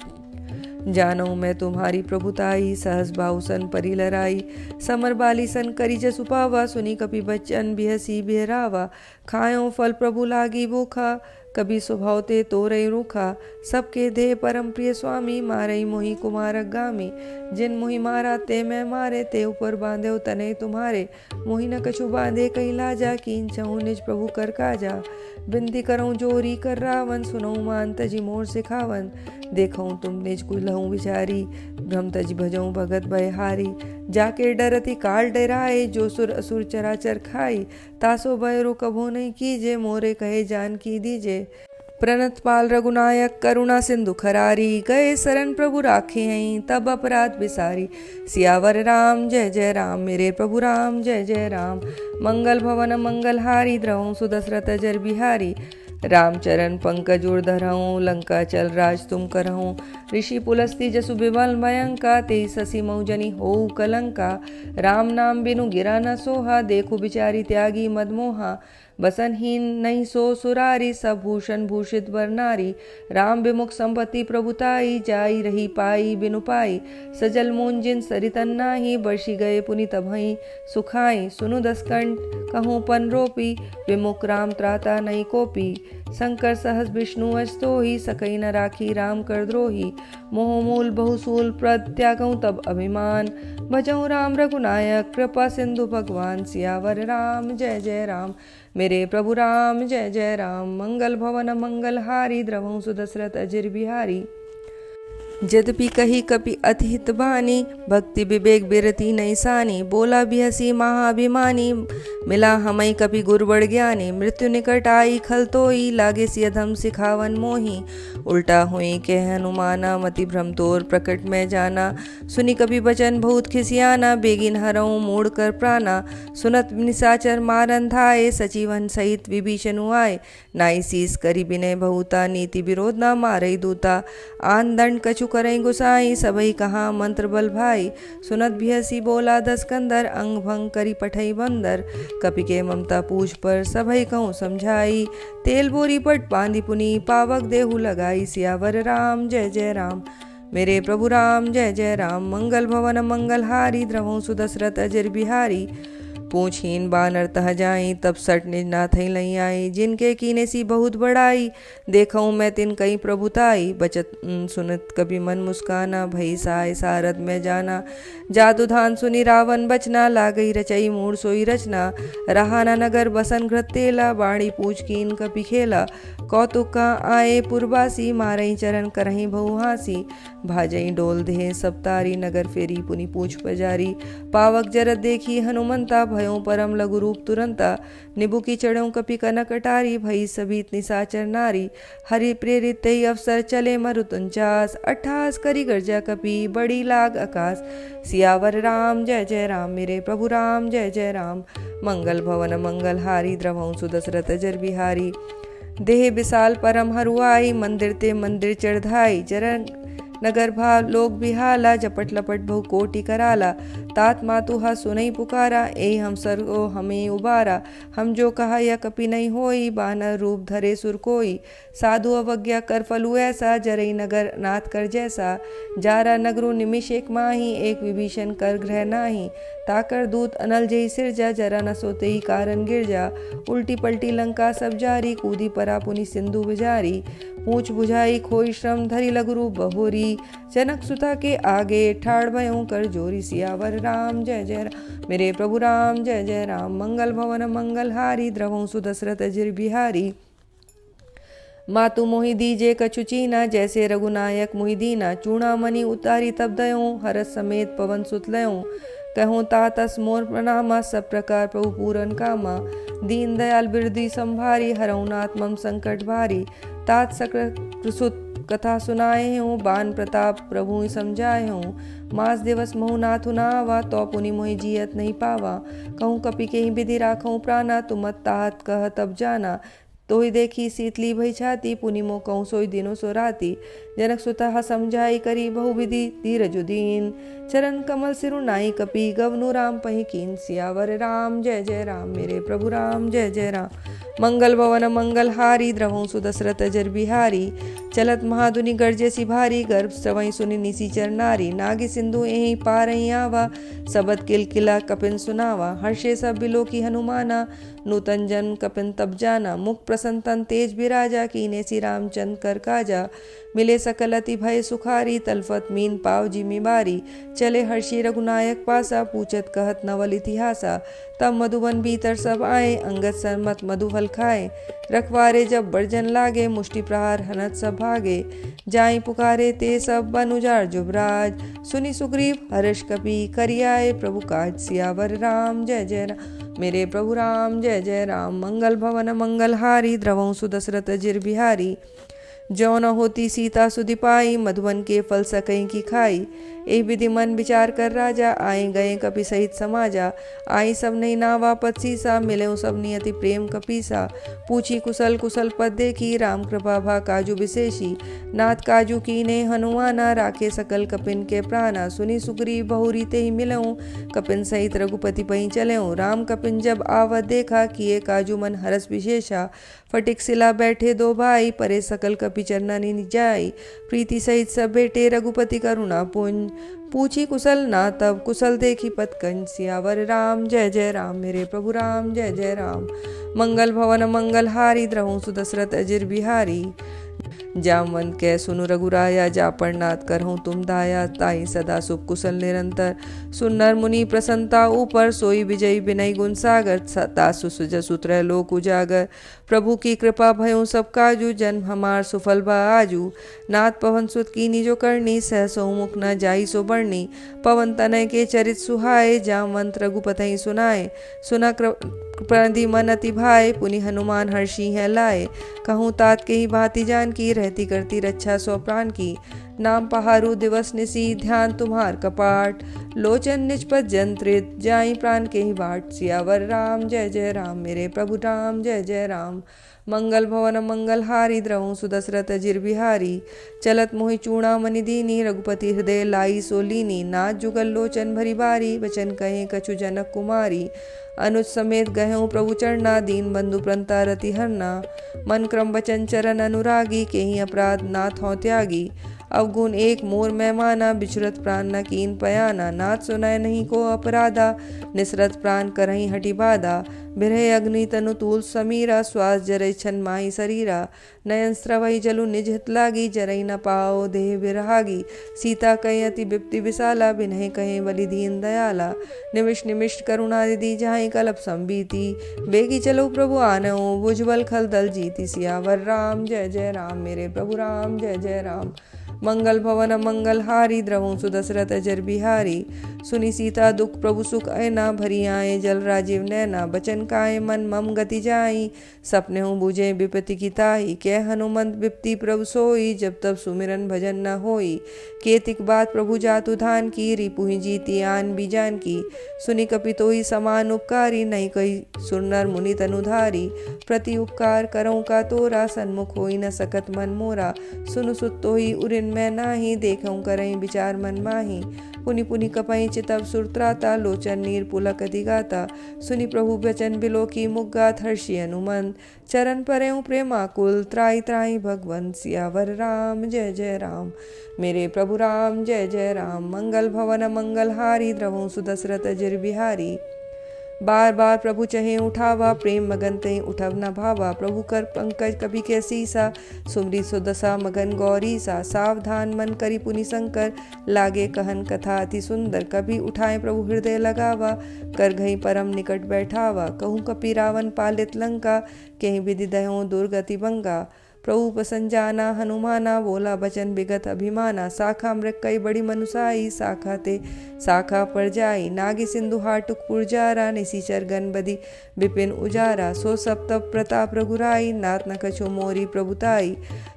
जानो मैं तुम्हारी प्रभुताई, सहस बाहुसन परी लराई। समर बाली सन करी जसु पावा, सुनी कपि बच्चन बिहसी बिहरावा। खायो फल प्रभु लागी भूखा, कभी स्वभाव ते तोरई रूखा। सबके देह परम प्रिय स्वामी, मारई मोहि कुमार गामी। जिन मोहि मारा ते मैं मारे, ते ऊपर बांधे तने तुम्हारे। मोहि न कछु बांधे कहीं लाजा, कीन चहु निज प्रभु कर काजा। बिंदी करऊँ जोरी कर रावण, सुनऊ मान तजी मोर सिखावन। देखऊँ तुम निज कुलहूँ विचारी, भ्रम तजी भजऊँ भगत भयहारी। जाके डरती काल डराए, जो सुर असुर चराचर खाई। तासो भयरो कभो नहीं कीजे, मोरे कहे जान की दीजे। प्रणत पाल रघुनायक करुणा सिंधु खरारी, गए शरण प्रभु राखे हैं तब अपराध बिसारी। सियावर राम जय जय राम, मेरे प्रभु राम जय जय राम। मंगल भवन मंगल हारी, द्रवहु सुदशरथ अजिर बिहारी। रामचरण पंकज उर धरहूँ, लंका चल राज तुम करहूँ। ऋषि पुलस्ती जसु बिमल मयंका, तेई ससी मऊजनी होऊ कलंका। राम नाम बिनु गिरा न सोहा, देखु बिचारी त्यागी मदमोहा। बसनहीन नहीं सो सुरारी, सब भूषण भूषित वर नारी। राम विमुख संपत्ति प्रभुताई, जाई रही पाई बिनु पाई। सजल मून जिन सरितन नाही, बरसी गए पुनि तबहि सुखाई। सुनु दसकंठ कहूँ पन रोपी, विमुख राम त्राता नहीं कोपी। शंकर सहस विष्णु अस्तोहि, सकई न राखी राम कर द्रोही। मोह मूल बहुसूल प्रद त्यागऊँ तब अभिमान, भजऊँ राम रघुनायक कृपा सिंधु भगवान। सियावर राम जय जय राम, मेरे प्रभु राम जय जय राम। मंगल भवन मंगल हारी, द्रवहु सुदशरथ अजिर बिहारी। यद्यपि कही कपि अति हित बानी, भक्ति विवेक बिरती नहीं सानी। बोला बिहसी महाभिमानी, मिला हमई कपि गुरबड़ ज्ञानी। मृत्यु निकट आई खल तोई, लागे सिय धम सिखावन मोही। उल्टा हुई के हनुमाना, मति भ्रम तोर प्रकट में जाना। सुनी कपि बचन बहुत खिसियाना, बेगिन हरऊँ मूढ़ कर प्राणा। सुनत निसाचर मारन धाये, सचिवन सहित विभीषण आए। नाई शीस करी बिनय बहुता, नीति विरोध न मारई दूता। आन दंड कछु करई गुसाई, सबई कहा मंत्र बल भाई। सुनत बिहसी बोला दस कंदर, अंग भंग करी पठई बंदर। कपि के ममता पूछ पर, सबई कहूँ समझाई। तेल बोरी पट बांधी पुनि, पावक देहु लगाई। सियावर राम जय जय राम, मेरे प्रभु राम जय जय राम। मंगल भवन मंगल हारी, द्रवहु सुदशरथ अजिर बिहारी। पूछहीन बानर तह जाई, तब सट निज नाथई लई आई। जिनके कीने सी बहुत बड़ाई, देखऊँ मैं तिन कई प्रभुताई। बचत सुनत कभी मन मुस्काना, भई साय सारद में जाना। जादू धान सुनी रावण बचना, लागई रचई मूढ़ सोई रचना। रहाना नगर बसन घृत तेला, बाणी पूछ कीन कपि खेला। कौतुक का आए पुरबासी, मारई चरण करहीं बहु हासी। भाजई डोल देह सब तारी, नगर फेरी पुनि पूछ पजारी। पावक जरत देखी हनुमंता, भयों परम लघु रूप तुरंता। निबु की चढ़ों कपि कनक अटारी, भई सभी निसाचर नारी। हरि प्रेरित तेई अवसर चले मरुत 49, 28 करी गर्जा कपि बड़ी लाग आकाश। सियावर राम जय जय राम, मेरे प्रभु राम जय जय राम। मंगल भवन मंगल हारी, द्रवहु सुदशरथ अजिर बिहारी। देह विशाल परम हरुआई, मंदिर ते मंदिर चढ़ाई। जरन नगर भाव लोग बिहाला, जपट लपट बहु कोटि कराला। तात मातु हा सुनई पुकारा, ए हम सर्गो हमें उबारा। हम जो कहा या कपि नहीं होई, बानर रूप धरे सुर कोई। साधु अवज्ञा कर फलु ऐसा, जरई नगर नाथ कर जैसा। जारा नगरु निमिष एक माही, एक विभीषण कर ग्रह नाही। ताकर दूत अनल जई सिरजा, जरा न सोते ही कारण गिर जा। उल्टी पलटी लंका सब जारी, कूदी परा पुनि सिंधु बिजारी। पूछ बुझाई खोई श्रम, धरी लघु रूप बहोरी। जनक सुता के आगे, ठाड़ भयों कर जोरी। सियावर राम जय जय राम, मेरे प्रभु राम जय जय राम। मंगल भवन मंगल हारी, द्रवहु सुदशरथ अजिर बिहारी। मातु मोहि दीजे कछु चीना, जैसे रघुनायक मोहि दीना। चूड़ामणि उतारी तब दयों, हरस समेत पवन सुत लयों। कहूँ तातस मोर प्रणामा, सब प्रकार प्रभु पूरन कामा। दीन दयाल बिरदी संभारी, हरऊ नाथ मम संकट भारी। तात सकल सुत कथा सुनाए हूँ, बान प्रताप प्रभु समझाए हूँ। मास दिवस महु नाथु नावा, तो पुनि मोहि जियत नहीं पावा। कहूँ कपि के ही विधि राखऊँ प्राणा, तुमत ताहत कह तब जाना। तोहि देखी शीतली भई छाती, पुनि मो कहूँ सोई दिनो सो राती। जनक सुता समझाई करी बहु विधि, धीरजु दीन। चरण कमल सिरु नाई कपि, गवनु राम पहि कीन। सियावर राम जय जय राम, मेरे प्रभु राम जय जय राम। मंगल भवन मंगल हारी, द्रवहु सुदशरथ अजिर बिहारी। चलत महाधुनि गर्जेसी भारी, गर्भ स्रवई सुनि निसीचर नारी। नागी सिंधु एहि पारहि आवा, सबद किलकिला कपिन सुनावा। हर्षे सब बिलोकी हनुमाना, नूतन जन कपिन तब जाना। मुख प्रसन्न तन तेज बिराजा, कीने सी रामचंद्र कर काजा। मिले सकल अति भय सुखारी, तलफत मीन पाव जिमि बारी। चले हर्षि रघुनायक पासा, पूछत कहत नवल इतिहासा। तब मधुबन भीतर सब आए, अंगद सरमत मधु फल खाए। रखवारे जब बरजन लागे, मुष्टि प्रहार हनत सब भागे। जाई पुकारे ते सब बन उजाड़ जुबराज। सुनि सुग्रीव हर्ष कपि करियाए, प्रभु काज। सियावर राम जय जय राम, मेरे प्रभु राम जय जय राम। मंगल भवन मंगल हारी, द्रवहु सुदशरथ अजिर बिहारी। ज्यों न होती सीता सुधि पाई, मधुवन के फल सकई की खाई। ए विधि मन विचार कर राजा, आए गए कपि सहित समाजा। आई सब नहीं नावा पद सीसा, मिले सब नियति प्रेम कपीसा। पूछी कुशल कुशल पद देखी, राम कृपा भा काजू विशेषी। नाथ काजू कीने हनुमाना, राखे सकल कपिन के प्राणा। सुनी सुग्रीव बहुरी ते ही मिलऊँ, कपिन सहित रघुपति पहीं चलेऊँ। राम कपिन जब आवत देखा, किए काजू मन हरस विशेषा। फटिक सिला बैठे दो भाई, परे सकल कपि चरननि जाई। प्रीति सहित सब बेटे, रघुपति करुणा पुंज। पूछी कुशल ना तब कुशल देखी पत कंज। सियावर राम जय जय राम, मेरे प्रभु राम जय जय राम। मंगल भवन मंगल हारी, द्रहु सुदशरथ अजिर बिहारी। जामवंत कै सुनु रघुराया, जापन नाथ करहूँ तुम दाया। ताई सदा सुख कुशल निरंतर, सुनर मुनि प्रसन्नता ऊपर। सोई विजयी विनय गुण सागर, तासु सुजसु त्रय लोक उजागर। प्रभु की कृपा भयों सब काजू, जन्म हमार सुफल बा आजू। नाथ पवन सुत कीनी जो करनी, सहसो मुख न जाई सो बरनी। पवन तनय के चरित सुहाए, जामवंत रघुपति सुनाए। सुना प्रदि मन अति भाए, पुनि हनुमान हर्षि है लाए। कहूँ तात के ही भांति जान की, रहती करती रक्षा सौ प्राण की। नाम पहारु दिवस निसी, ध्यान तुम्हार कपाट। लोचन निजपत जंत्रित, जाई प्राण के ही बाट। सियावर राम जय जय राम, मेरे प्रभु राम जय जय राम। मंगल भवन मंगल हारी, द्रहु सुदशरथ अजिर बिहारी। चलत मोहि चूड़ामणि दीनी, रघुपति हृदय लाई सोलीनी। नाथ जुगल लोचन भरी बारी, वचन कहे कछु जनक कुमारी। अनुज समेत गहूँ प्रभु चरना, दीन बंधु प्रंता रति हरना। मन क्रम वचन चरण अनुरागी, केहि अपराध नाथ हों त्यागी। अवगुण एक मोर मैमाना, बिछुरत प्राण न कीन पयाना। नाथ सुनय नहीं को अपराधा, निसरत प्राण करहीं हटि बाधा। बिरह अग्नि तनु तूल समीरा, श्वास जरय छन माही शरीरा। नयन स्रवई जलु निज हित लागी, जरई न पाओ देह बिरहागी। सीता कहे अति विपति विशाला, बिनहि कहे बलि दीन दयाला। निमिष निमिष करुणा निधि, जहाँ कलप संबीती। बेगी चलो प्रभु आनऊ, भुजबल खल दल जीती। सियावर राम जय जय राम, मेरे प्रभु राम जय जय राम। मंगल भवन मंगल हारी, द्रहु सुदशरथ अजर बिहारी। सुनी सीता दुख प्रभु सुख ऐना, भरी आए जल राजीव नैना। बचन काए मन मम गति जाई, सपने हूँ बूझे विपति की ताई। कै हनुमंत विपति प्रभु सोई, जब तब सुमिरन भजन न होई। केतिक बात प्रभु जातु धान की, रिपुहि जीती आन बीजान की। सुनी कपितोहि समान उपकारी, नहीं कही सुरनर मुनि तनुधारी। प्रति उपकार करऊँ का तोरा, सन्मुख होई न सकत मन मोरा। सुनु सुत तोहि उरिन मैं नाही, देखऊँ करई विचार मन माही। पुनि पुनि कपई चितव सुरत्राता, लोचन नीर पुलक अधिगाता। सुनि प्रभु वचन बिलोकी मुग्गात, हर्षि हनुमंत चरण परेऊ प्रेमाकुल। त्राई त्राई भगवंत, सियावर राम जय जय राम, मेरे प्रभु राम जय जय राम। मंगल भवन मंगल हारी, द्रहु सुदशरथ अजिर बिहारी। बार बार प्रभु चहे उठावा, प्रेम मगन तई उठव न भावा। प्रभु कर पंकज कभी के सीसा, सुमरी सुदशा मगन गौरी सा। सावधान मन करी पुनि शंकर, लागे कहन कथा अति सुंदर। कभी उठाए प्रभु हृदय लगावा, कर घई परम निकट बैठावा। कहूँ कपि रावण पालित लंका, कहीं विधि दयों दुर्गति भंगा। प्रभु पसंद जाना हनुमाना, बोला बचन विगत अभिमाना। शाखा मृग कई बड़ी मनुसाई, शाखा ते शाखा पर जाई। नागी सिंधु हाटुक पुरजारा, निशिचर गणबदी विपिन उजारा। सो सब तब प्रताप रघुराई, नाथ न कछु मोरी प्रभुताई।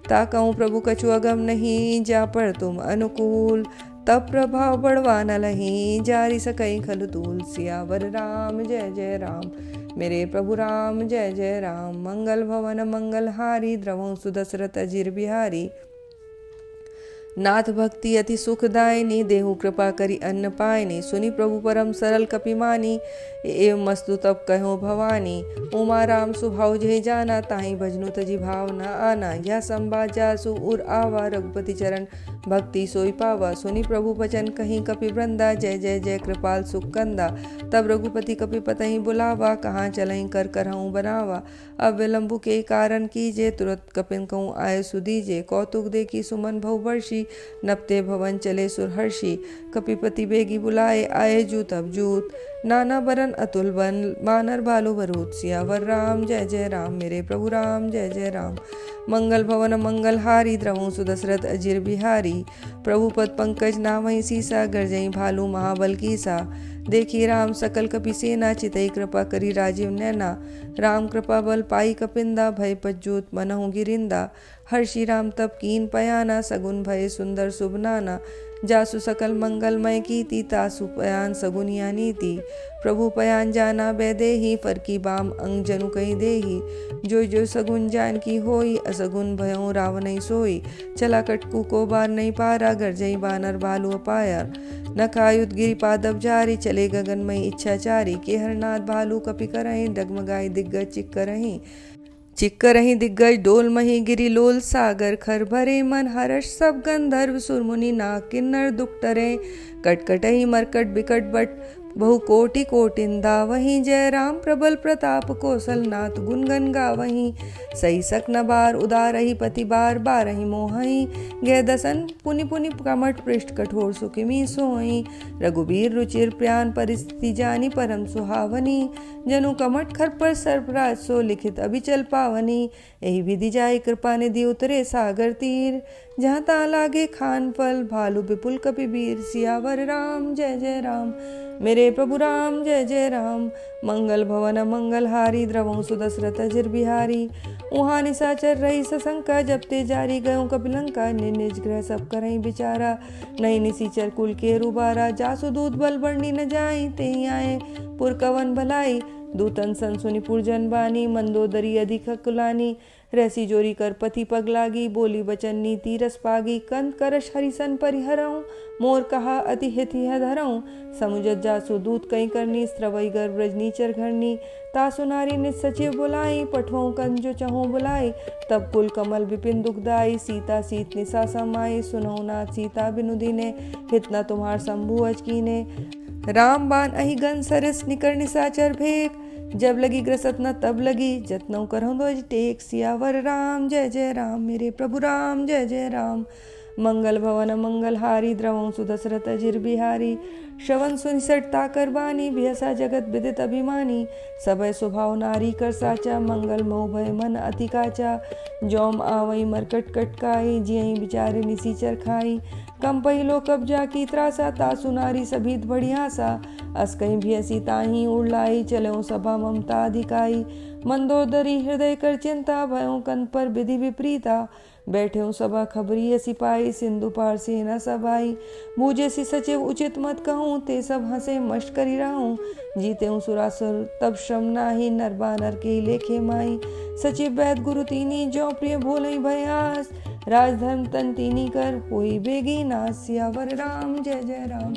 ताकऊँ प्रभु कछु अगम नहीं, जा पर तुम अनुकूल। तब प्रभाव बढ़वा न लहीं, जारी सकई खलु तूल। सियावर राम जय जय राम, मेरे प्रभु राम जय जय राम। मंगल भवन मंगल हारी, द्रवहु सुदशरथ अजिर बिहारी। नाथ भक्ति अति सुखदायिनी, देहु कृपा करी अन्न पायनी। सुनि प्रभु परम सरल कपिमानी, एवं मस्तु तब कहो भवानी। उमा राम सुभाव जय जाना, ताहि भजनु तजि भाव न आना। यह संबाद जासु उर आवा, रघुपति चरण भक्ति सोई पावा। सुनि प्रभु बचन कहीं कपि वृंदा, जय जय जय कृपाल सुख कंदा। तब रघुपति कपि पतहि बुलावा, कहाँ चलहि कर करहूँ बनावा। अब विलंबु के कारण कीजे, तुरत कपिन कहूँ आय सुदीजे। कौतुक देखी सुमन भव वर्षी, नपते भवन चले सुरहर्षि। कपिपति बेगी बुलाए, आए जूत अब जूत। नाना बरन अतुल बन बानर भालू भरूत सियावर राम जय जय राम मेरे प्रभु राम जय जय राम। मंगल भवन मंगल हारी द्रवों सुदशरथ अजिर बिहारी। प्रभु पद पंकज नामहि सीसा गर्जई भालू महाबल कीसा। देखी राम सकल कपि सेना चितई कृपा करी राजीव नैना। राम कृपा बल पाई कपिंदा भय पज्जूत मनहु गिरिंदा। हर्षि राम तप कीन पयाना सगुन भय सुंदर शुभ नाना। जासु सकल मंगलमय कीति तासु पयान सगुनिया नीति। प्रभु पयान जाना बैदेही फरकी बाम अंग जनु कही देही। जो जो सगुन जान की होई असगुन भयों रावण सोई। चला कटकू को बार नहीं पारा गर्जई बानर भालू अपाया। नखायुत गिरि पादप जारी चले गगनमय इच्छाचारी। केहरनाथ भालू कपि करहीं डगमगाई दिग्गज चिक्क रही दिग्गज डोल मही गिरी लोल सागर खर भरे मन हर्ष सब गंधर्व सुरमुनि नाग किन्नर दुख टरे। कटकटही मरकट बिकट बट बहु कोटि कोटिंदा। वहीं जय राम प्रबल प्रताप कौशल नाथ गुनगन गावहीं। सही सक न बार उदारही पति बार बारही मोहई। गय दसन पुनि पुनि कमठ पृष्ठ कठोर सुखिमी सोई। रघुबीर रुचिर प्यान परिस्थिति जानी परम सुहावनी। जनु कमठ खर पर सर्पराज सो लिखित अभिचल पावनी। यही विधि जाय कृपा निधि उतरे सागर तीर। जहाँ ता लागे खान फल भालू विपुल कपिबीर। सियावर राम जय जय राम मेरे प्रभु राम जय जय राम। मंगल भवन मंगल हारी द्रवों सुदशरथ अजिर बिहारी। उहाँ निशाचर रही सशंका जपते जारी गयों कपिलंका। निज ग्रह सब करहीं बिचारा नहीं निशीचर कुल के रुबारा। जासु दूत बल बढ़नी न जाई तेहि आए पुर कवन भलाई। दूतन सन सुनि पुरजन बानी मंदोदरी अधिक कुलानी। रसी जोरी कर पति पग लागी बोली बचन नीति रस पागी। कंद करश हरिसन परिहरऊँ मोर कहा अति हिति धरऊँ। समुझत जासु दूत कई करनी स्त्रवई गर ब्रजनीचर घरनी। तासु नारी निज सचिव बुलाई पठों कंद जो चहों बुलाई। तब कुल कमल विपिन दुखदाई सीता सीत निशा समाई। सुनौ नाथ सीता बिनु दीने हित न तुम्हार शंभु अज कीने। राम बान अहि गन सरस निकर निशाचर भेक। जब लगी ग्रसत न तब लगी जतनों करहु ध्वज टेक। सियावर राम जय जय राम मेरे प्रभु राम जय जय राम। मंगल भवन मंगल हारी द्रवों सुदशरथ अजिर बिहारी। श्रवण सुनिसठ ताकर बानी बिहसा जगत विदित अभिमानी। सबय स्वभाव नारी कर साचा मंगल मोह भय मन अति काचा। जौम आवई मरकट कटकाई जियहि बिचारे निसीचर खाई। कम पहिलो कब्जा की त्रासा तासु नारी सभीत बढ़िया सा। अस कहीं भी ऐसी ताही उड़लाई चलो सभा ममता अधिकाई। मंदोदरी हृदय कर चिंता भयों कंत पर विधि विपरीता। बैठे हूँ सभा खबरी सिपाही सिंधु पार सेना सभाई। मुझे सी सचिव उचित मत कहूँ ते सब हंसे मश्क करी रहूँ। जीते हूँ सुरासुर तब श्रम नाही नर बानर के लेखे माई। सचिव वैद गुरु तीनी जो प्रिय भोलई भयास। राजधर्म तन तीनी कर होई बेगी नास। सियावर राम जय जय राम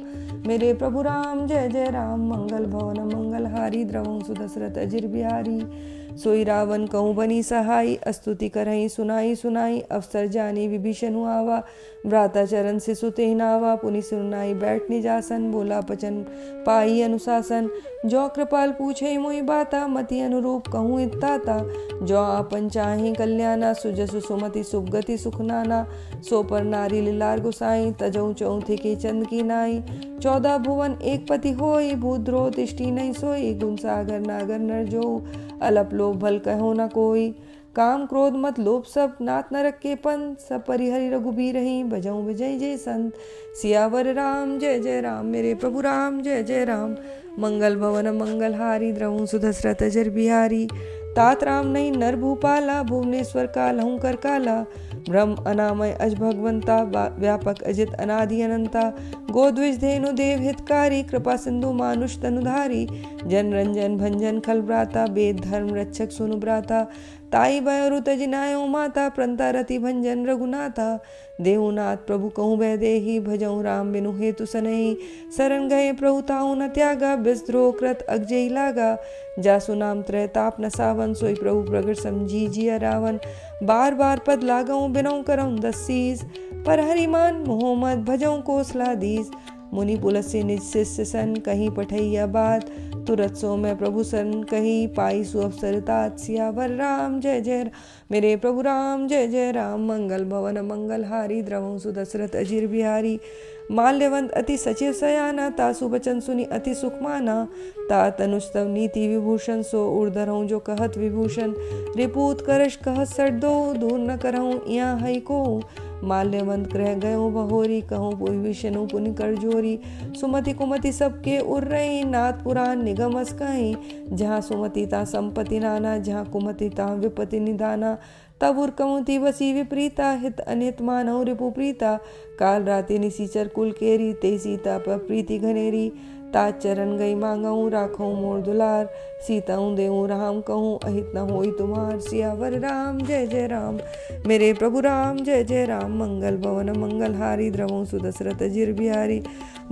मेरे प्रभु राम जय जय राम। मंगल भवन मंगल हारी द्रवों सुदशरथ अजिर बिहारी। सोई रावण कहूँ बनी सहाई स्तुति करहीं सुनाई सुनाई। अवसर जानी विभीषण आवा भ्राता चरण से सुते नावा। पुनि सुनाई बैठ निजासन बोला पचन पाई अनुशासन। जो कृपाल पूछे मोहि बाता मति अनुरूप कहूँ इत्ताता। जो आपन चाहि कल्याणा सुजसु सुमति सुगति सुखनाना। सो पर नारी लीलार गुसाई तजऊ चौथे के चंद की नाई। 14 भुवन एक पति होई भूद्रो तिष्ठि नहीं सोई। गुण सागर नागर नर जो अलप लोभ भल कहो न कोई। काम क्रोध मत लोभ सब नाथ नरक के पंथ। सब परिहरि रघुबीर ही भजऊं विजय जय संत। सियावर राम जय राम मेरे प्रभु राम जय जय राम। मंगल भवन मंगल हारी द्रवों सुदशरथ अजिर बिहारी। तात राम नहीं नर भूपाला भुवनेश्वर कालहूँ कर काला। ब्रह्म अनामय अज भगवंता व्यापक अजित अनादि अनंता। गोद्विज धेनु देव हितकारी कृपा सिंधु मानुष तनुधारी। जन रंजन भंजन खल भ्राता वेद धर्म रक्षक सुनु भ्राता। ताई भयो तजिनायो माता प्रंता रति भंजन रघुनाथा। देहुनाथ प्रभु कहूँ बह देही भजऊँ राम बिनु हेतु सनहि। शरण गए प्रभु ताऊ न त्यागा विद्रोह कृत अगजई लागा। जासु नाम त्रय ताप न सावन सोई प्रभु प्रगट समझी जिया रावण। बार बार पद लागऊँ बिनऊ करऊँ दसीस। पर हरिमान मोहम्मद भजऊँ कोसलादीस। मुनि पुलस्य निज शिष्य सन कहीं पठैया बात। तुरत सो मैं प्रभु शरण कही, पाई सु अवसर तात सियावर राम जय जय राम। मेरे प्रभु राम जय जय राम। मंगल भवन मंगल हारी, द्रवहु सुदशरथ अजीर बिहारी। माल्यवंत अति सचिव सयाना, तासु बचन सुनी अति सुख माना। तात अनुस्तव नीति विभूषण, सो उर्धरहूँ जो कहत विभूषण। रिपूत करश कहत सट दो, दूर न करहूँ यहाँ हई को। माल्यवंत ग्रह गयो बहोरी, कहूँ विभीषणु पुनि कर जोरी। सुमति कुमति सबके उर रही, नाथ पुराण निगम अस कहीं। जहाँ सुमति ता संपत्ति नाना, जहाँ कुमति ता विपत्ति निदाना। तब उर कमुति बसी विपरीता, हित अनित मानव रिपु प्रीता। काल राति निसीचर कुल केरी, ते सीता पर प्रीति घनेरी। तात चरण गई मांगऊँ, राखऊँ मोर दुलार। सीताऊँ देऊँ राम कहूँ, अहित न होई तुम्हार। सियावर राम जय जय राम। मेरे प्रभु राम जय जय राम। मंगल भवन मंगल हारी, द्रवहु सुदशरथ अजीर बिहारी।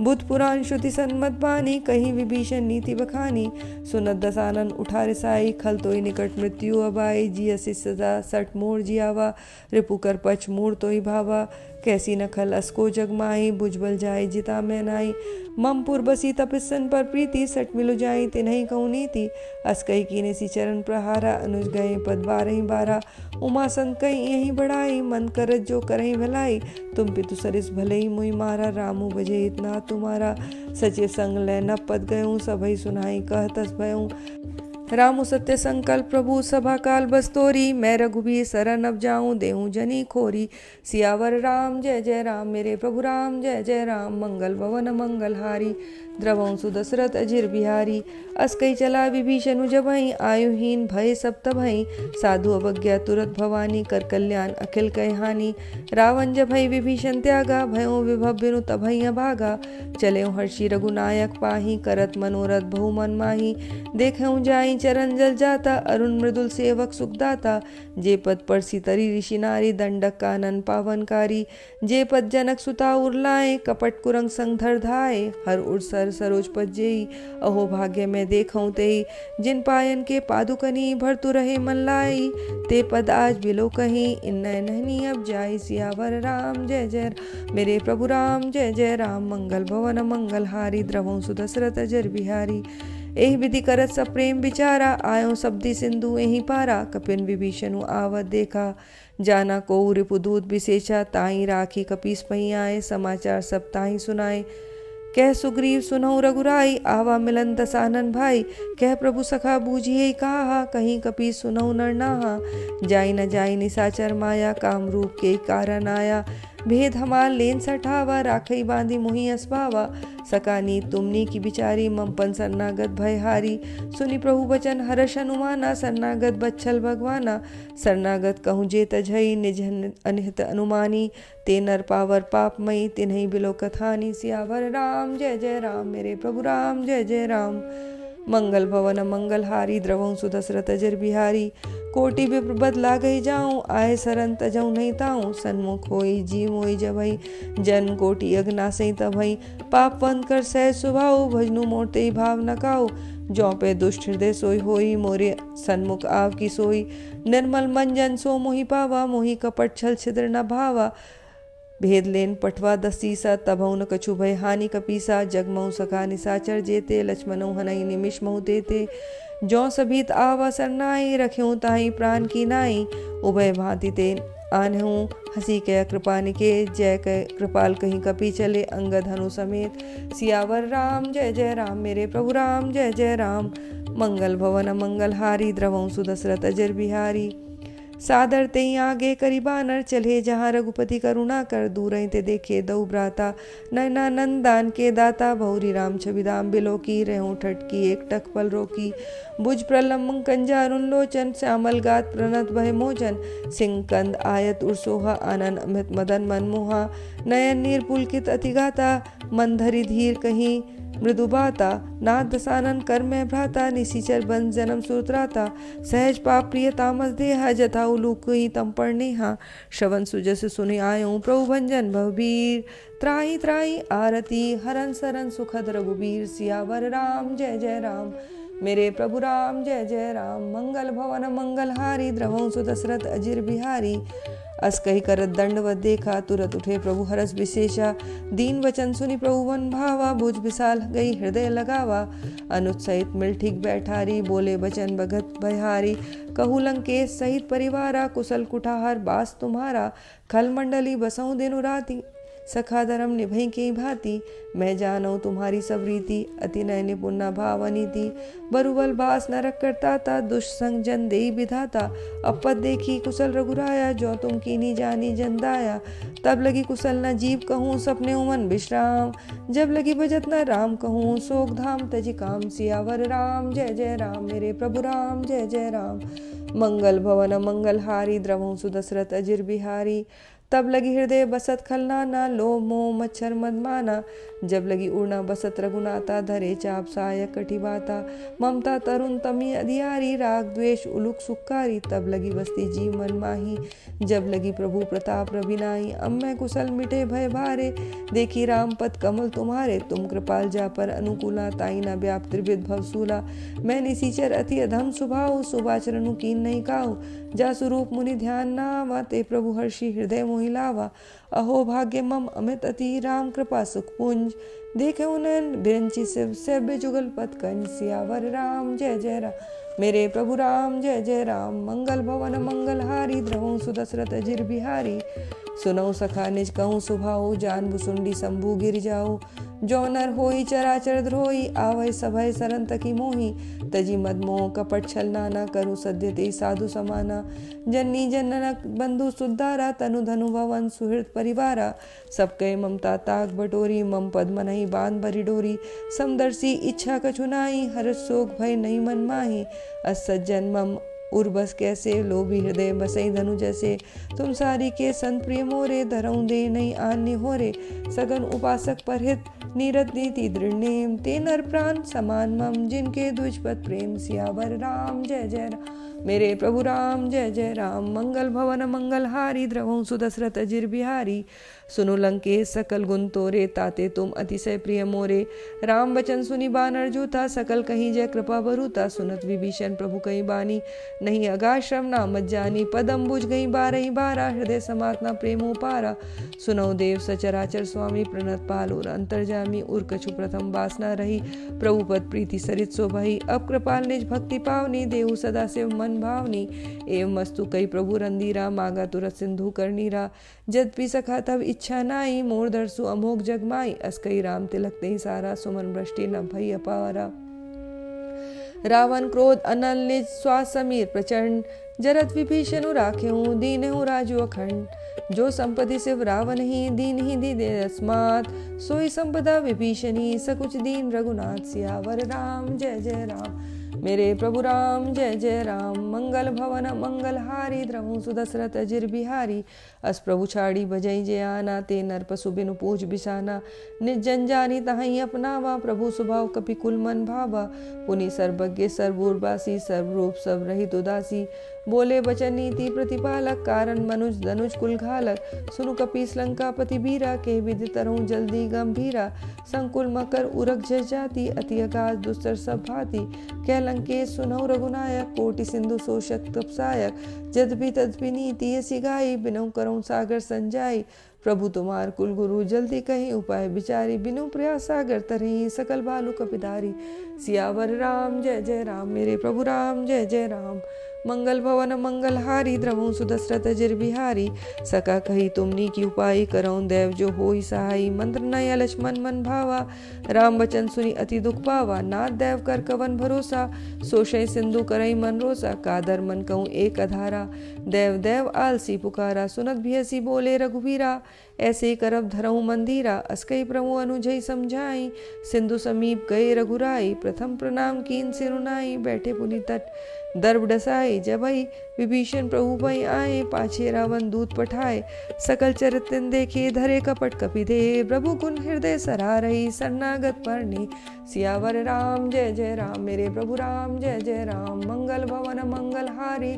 बुध पुराण श्रुति सन्मत बानी, कहीं विभीषण नीति बखानी। सुनत दसानन उठा रिसाई, खल तोई निकट मृत्यु अबाई। जिय सदा सठ मोर जियावा, रिपु कर पछ मूर तोई भावा। कैसी न खल असको जगमाई, भुजबल जाय जिता मैं नाई। ममपुर बसी तपिसन पर प्रीति, सट मिलु जाई तिन्हि कहूँ नीति। अस कही कीने सी चरण प्रहारा, अनुज गए पद बारही बारा। उमा संग कही यही बढ़ाई, मन करत जो करही भलाई। तुम पितु सरिस भले ही मुई मारा, रामु बजे इतना तुम्हारा। सचिव संग लै न पद गयूँ, सबई सुनाई कहतस भयूँ। रामु सत्य संकल्प प्रभु सभा काल बस्तोरी। मैं रघुबीर सरन अब जाऊं, देहूं जनी खोरी। सियावर राम जय जय राम। मेरे प्रभु राम जय जय राम। मंगल भवन मंगल हारी, द्रवहु सुदशरथ अजीर बिहारी। अस कही चला विभीषणु जबहि, आयुहीन भय सब तबहि। साधु अवज्ञा तुरत भवानी, कर कल्याण अखिल कह हानि। रावण जबहि विभीषण त्यागा, भयो विभव बिनु तबहि अभागा। चले हर्षि रघुनायक पाही, करत मनोरथ बहु मन माही। देखऊँ जाई चरण जल जाता, अरुण मृदुल सेवक सुखदाता। जे पद परसी तरी ऋषि नारी, दंडक कानन पावनकारी। जे पद जनक सुता उरलाए, कपट कुरंग संग धर धाये। हर उर सर सरोज पद जेई, अहो भाग्य में देखऊँ तेई। जिन पायन के पादुकनी, भरतु रहे मन लाई। ते पद आज बिलो कहीं, इन्नय नहनी अब जाई। सियावर राम जय जय राम। मेरे प्रभु राम जय जय राम। मंगल भवन मंगल हारी, द्रवहु सुदशरथ अजीर बिहारी। एहि विधि करत सब प्रेम विचारा, आयो सब्दि सिंधु एहि पारा। कपिन विभीषणु आवत देखा, जाना को रिपुदूत विशेषा। ताई राखी कपीस पही आए, समाचार सब ताई सुनाए। कह सुग्रीव सुनहु रघुराई, आवा मिलन दसानन भाई। कह प्रभु सखा बूझिए कहा, कहीं कपीस सुनहु नर नाहा। जाई न जाई निसाचर माया, काम रूप के कारण आया। भेद हमार लेन सठावा, राखई बांधी मुहि असभावा। सकानी तुमनी की बिचारी, ममपन शरणागत भयहारी। सुनि प्रभु बचन हर्ष अनुमाना, शरणागत बच्छल भगवाना। शरणागत कहूँ जे तजहि, निज अनिहित अनुमानी। ते नर पावर पापमयी, तिन्हि बिलो कथानी। सियावर राम जय जय राम। मेरे प्रभु राम जय जय राम। मंगल भवन मंगल हारी, द्रवहु सुदशरथ अजीर बिहारी। कोटि विप्र बदला गई जाऊं, आए सरन तजऊ नहीं ताऊं। सन्मुख होई जी मोई जबई, जन कोटि अग्नासई तबई। पापवंत कर सह सुभाऊ, भजनु मोरते भाव न काऊ। जौ पे दुष्ट हृदय सोई होई, मोरे सन्मुख आव की सोई। निर्मल मन जन सो मोहि पावा, मोहि कपट छल छिद्र न भावा। भेद लेन पठवा दसीसा, तभौ न कछु भय हानि कपीसा। जगमऊ सखा निसाचर जेते, लक्ष्मणौ हनई निमिष महु तेते। जौ सभीत आवा सरनाई, रख्यूं ताहि प्राण की नाई। उभय भांति ते आन्हूं, हंसी कह कृपा निके। जय कह कृपाल कहीं कपि चले, अंगद हनु समेत। सियावर राम जय जय राम। मेरे प्रभु राम जय जय राम। मंगल भवन मंगल हारी, द्रवहु सुदशरथ अजीर बिहारी। सादर तेई आगे करी बानर, चले जहाँ रघुपति करुणा कर। दूर ते देखे दऊ भ्राता, नयना नंदान के दाता। भौरी राम छविदाम बिलो की, रहूं ठटकी एक टक पल रोकी। भुज प्रलम्ब कंजारुन लोचन, श्यामल गात प्रणत भय मोचन। सिंह कंद आयत उर्सोहा, आनन अमित मदन मनमोहा। नयन नीर पुलकित अति गाता, मन धरि धीर कहीं मृदुबाता। नाथ दसानन कर में भ्राता, निशिचर बंद जन्म सुरत्राता। सहज पाप प्रिय तामस देहा, जथा उलूक ही तम पर नेहा। श्रवण सुजस सुनि आयो प्रभु भंजन भवबीर। त्राहि त्राहि आरती, हरन सरन सुखद रघुबीर। सियावर राम जय जय राम। मेरे प्रभु राम जय जय राम। मंगल भवन मंगल हारी, द्रवहु सुदशरथ अजीर बिहारी। अस कही करत दंडवत देखा, तुरत उठे प्रभु हरस विशेषा। दीन वचन सुनि प्रभु मन भावा, भुज विशाल गई हृदय लगावा। अनुज सहित मिल ठीक बैठारी, बोले बचन भगत भयहारी। कहू लंकेश सहित परिवारा, कुशल कुठार बास तुम्हारा। खल मंडली बसऊं दिनु राति, सखा धर्म निभई की भांति। मैं जानऊ तुम्हारी सब रीति, अति नय निपुण भावनीति। बरुबल बास नरक करता था, दुष्संग जन देई विधाता। अपद देखी कुशल रघुराया, जो तुम कीनी जानी जन दाया। तब लगी कुशल न जीव कहूँ, सपने उमन विश्राम। जब लगी बजत न राम कहूँ, सोग धाम तजि काम। सियावर राम जय जय राम, मेरे प्रभु राम जय जय राम। मंगल भवन मंगल हारी, द्रवहु सुदशरथ अजिर बिहारी। तब लगी हृदय बसत खलनाना, लोभ मोह मच्छर मदमाना। जब लगी उड़ना बसत रघुनाथा, धरे चाप सायक कटि बाता। ममता तरुण तमी अधियारी, राग द्वेष उलुक सुखकारी। तब लगी बसती जीव मन माही, जब लगी प्रभु प्रताप रविनाई। अब मैं कुशल मिटे भय भारे, देखी राम पद कमल तुम्हारे। तुम कृपाल जा पर अनुकूला, ताई न व्याप त्रिविध भवसूला। मैं निसीचर अति अधम स्वभाव, शुभाचरणु कीन नहीं काहू। जा स्वरूप मुनि ध्यान नावा, ते प्रभु हर्षि हृदय मोहि लावा। अहो भाग्य मम अमित अति, राम कृपा सुख पुंज। देखे उन्हें बिरंची शिव सेव्य जुगल पथ कंज। सियावर राम जय जय राम, मेरे प्रभु राम जय जय राम। मंगल भवन मंगल हारी, द्रवहु सुदशरथ अजिर बिहारी। सुनऊ सखा निज कहूँ सुभाऊ, जान भुसुंडी शंभु गिर जाऊ। जो नर होई चराचर द्रोही, आवै सभय सरन तकी मोही। तजी मद मोह कपट छल नाना, करू सद्य ते साधु समाना। जननी जननक बंधु सुधारा, तनु धनु भवन सुहृद परिवारा। सब कहे ममता ताक बटोरी, मम पद मनहि बांध भरी डोरी। समदर्शी इच्छा कछु नाई, हर्ष शोक भय नहीं मन माही। अस सज्जन मम उर्बस कैसे, लोभी हृदय बसई धनु जैसे। तुम सारी के संत प्रिय मोरे, धरऊं दे नहीं आन्य होरे। सगन उपासक परहित नीरत नीति दृढ़ नेम। ते नर प्राण समान मम, जिनके द्विजपद प्रेम। सियावर राम जय जय राम, मेरे प्रभु राम जय जय राम। मंगल भवन मंगल हारी, द्रवहु सुदशरथ अजिर बिहारी। सुनो लंकेश सकल गुण तोरे, ताते तुम अतिशय प्रिय मोरे। राम वचन सुनि बानर जूथा, सकल कहीं जय कृपा बरूता। सुनत विभीषण प्रभु कहीं बानी, नहीं अगा श्रम नाम मत जानी। पदम बुझ गई बारही बारा, हृदय समातना प्रेमो पारा। सुनौ देव सचराचर स्वामी, प्रणत पाल और अंतर्जामी। उर कछु प्रथम वासना रही, प्रभु पद प्रीति सरित शोभई। अब कृपाल निज भक्ति पावनी, देहु सदा शिव मन भावनी। एवं मस्तु कई प्रभु रंदीरा, मांगा तुरत सिंधु कर नीरा। जद्यपि सखा तब इच्छा नाई, मोर दरसु अमोघ जगमाई। अस्कई राम तिलक ते सारा, सुमन वृष्टि न भई अपारा। रावण क्रोध अनल निज श्वास समीर प्रचंड, जरत विभीषण राखेहूँ दीनहु राजु अखंड। जो संपत्ति शिव रावण ही, दीन ही दी दे अस्मात्। सोई संपदा विभीषणी, सकुच दीन रघुनाथ। सियावर राम जय जय राम, मेरे प्रभु राम जय जय राम। मंगल भवन मंगल हारी, द्रवहु सुदशरथ अजिर बिहारी। अस प्रभु छाड़ी बजई जे आना, ते नर पशु बिनु पूछ बिसाना। निज जन जानी तहई अपनावा, प्रभु स्वभाव कपि कुल मन भावा। पुनि सर्वज्ञ सर्वूर्वासी, सर्वरूप सब रहित उदासी। बोले बचन नीति प्रतिपालक, कारण मनुज धनुज कुल घालक। सुनु कपीस लंकापति बीरा, के विधि तरहु जल्दी गंभीरा। संकुल मकर उरग जस जाति, अति अगाध दुस्तर सब भांति। कह लंकेश सुनहु रघुनायक, कोटि सिंधु शोषक तपसायक। जद्यपि तद्यपि नीति यसी गाई, बिनु करऊं सागर संजाई। प्रभु तुम्हार कुल गुरु, जल्दी कहीं उपाय विचारी। बिनु प्रयास सागर तरही, सकल भालु कपिधारी। सियावर राम जय जय राम, मेरे प्रभु राम जय जय राम। मंगल भवन मंगल हारी, द्रवहु सुदशरथ अजिर बिहारी। सका कही तुमनी की उपाय, करऊं देव जो होई सहाई। मंत्र नय लक्ष्मण मन भावा, राम वचन सुनि अति दुख पावा। नाथ देव कर कवन भरोसा, सोशय सिंधु करई मन रोसा। कादर मन कहूँ एक अधारा, देव देव आलसी पुकारा। सुनत भियसी बोले रघुवीरा, ऐसे करब धरऊं मंदिरा। अस्कई प्रभु अनुजई समझाई, सिंधु समीप गए रघुराई। प्रथम प्रणाम कीन सिरुनाई, बैठे पुनि तट दर्भ डसाई। जबई विभीषण प्रभु भई आए, पाछे रावण दूत पठाए। सकल चरित्र देखे, धरे कपट कपि दे। प्रभु गुण हृदय सरा रही, शरणागत परने। सियावर राम जय जय राम, मेरे प्रभु राम जय जय राम। मंगल भवन मंगल हारी,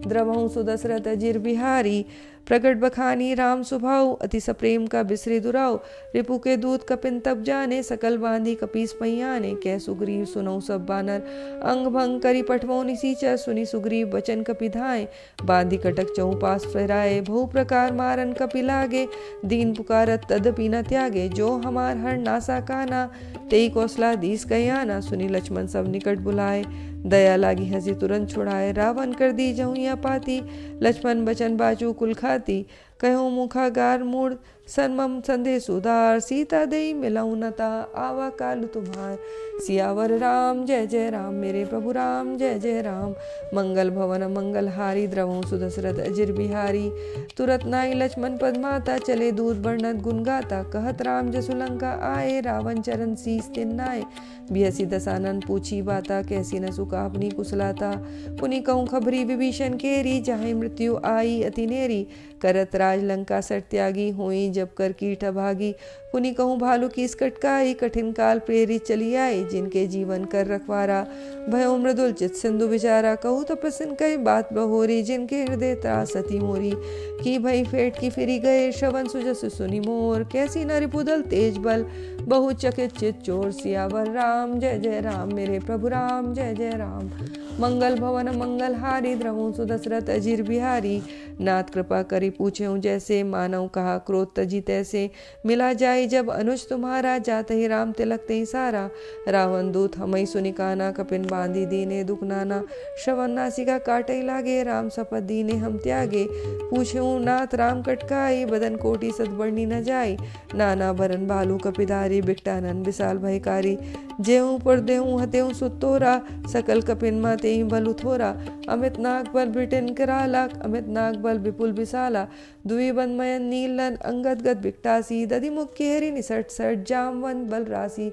द्रवहु सुदशरथ अजिर बिहारी। प्रगट बखानी राम सुभाऊ, अति सप्रेम का बिसरे दुराव। रिपु के दूत कपिन तब जाने, सकल बांधी कपीस पहियाने। कह सुग्रीव सुनऊ सब बानर, अंग भंग करी पठवो निसीचर। सुनी सुग्रीव बचन कपि धाय, बांधी कटक चहु पास फहराए। बहु प्रकार मारन कपि लागे, दीन पुकारत तदपि न त्यागे। जो हमार हर नासा काना, तेई कौशला दीस कयाना। सुनी लक्ष्मण सब निकट बुलाए, दया लागी हंसी तुरंत छुड़ाए। रावण कर दी जहु या पाती, लक्ष्मण बचन बाजू कुल खाती। कहो मुखागार मूड सन्मम संदेश उदार। सीता देई मिलऊ नता, आवा काल तुम्हार। सियावर राम जय जय राम, मेरे प्रभु राम जय जय राम। मंगल भवन मंगल हारी, द्रवों सुदशरथ अजिर बिहारी। तुरत नाई लक्ष्मण पद माता, चले दूत वर्णत गुण गाता। कहत राम जसु लंका आए, रावण चरण शीस तिन नाए। बिहसी दसानन पूछी बाता, कैसी न सुका अपनी कुशलाता। पुनि कहूँ खबरी विभीषण केरी, जाहे मृत्यु आई अति नेरी। करत राज लंका सट त्यागी, हुई जब कर कीट भागी। पुनि कहूँ भालू की कटकाई, कठिन काल प्रेरित चली आई। जिनके जीवन कर रखवारा, भयो मृदुल चित सिंधु विचारा। कहूँ तो प्रसन्न कई बात बहोरी, जिनके हृदय त्रास अति मोरी। की भई फेट की फिरी गए, श्रवण सुजस सुनि मोर। कैसी न रिपुदल तेज बल, बहु चकित चित चोर। सियावर राम जय जय राम, मेरे प्रभु राम जय जय राम। मंगल भवन मंगल हारी, द्रवों सुदशरथ अजिर बिहारी। नाथ कृपा करी पूछें जैसे, मानव कहा क्रोध तजी तैसे। मिला जाए जब अनुज तुम्हारा, जाते ही राम तिलक ते सारा। रावण दूत हमई सुनि काना, कपिन बांधी दीने दुख नाना। श्रवण नासिका काटे लागे, राम शपथ दीने हम त्यागे। पूछें नाथ राम कटकाई, बदन कोटि सदबरनी न जाई। नाना भरन भालू कपिधारी, बिकटानन विशाल भयकारी। जेहूं पर देहूं हतेहूं सुतोरा, सकल कपिन मा तेहि बलु थोरा। अमित नाग बल ब्रिटेन कराला, अमित नाग बल विपुल विशाला। दुई बंदमयन नीलन अंगद गद बिकटासी। दधि मुख केहरी निसट सट, जामवंत बल राशि।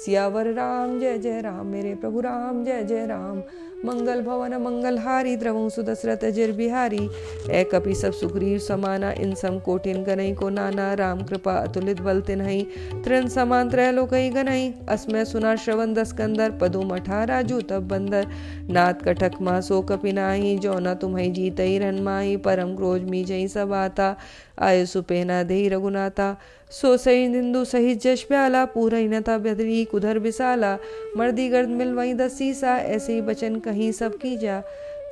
सियावर राम जय जय राम, मेरे प्रभु राम जय जय राम। मंगल भवन मंगल हारी, द्रवों सुदशरथ अजिर बिहारी। ए कपि सब सुग्रीव समाना, इन सम कोटिन गनई को नाना। राम कृपा अतुलित बल तिन्हई, तृण समान त्रैलोकई गनई। अस्मय सुना श्रवण दस कंदर, पदुम 18 जू तब बंदर। नाथ कटक मा सो कपि नाही, जो न तुम्हई जीतई रन माही। परम क्रोध मीजई सब आता, आयु सुपेना देहि रघुनाथा। सो सही निंदु सहित जश प्याला, पूरई नता बदरी कुधर विसाला। मर्दी गर्द मिल वहीं 10 सीसा, ऐसे ही बचन कहीं सब की जा।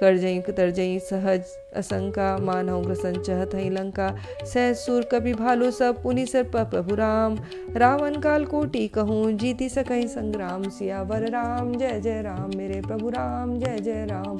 कर जई तरजई सहज असंका, मानव ग्रसन चहत हई लंका। सहज सुर कपि भालू सब, पुनि सिर पर प्रभु राम। रावण काल कोटि कहूँ, जीति सकहि संग्राम। सियावर राम जय जय राम, मेरे प्रभु राम जय जय राम।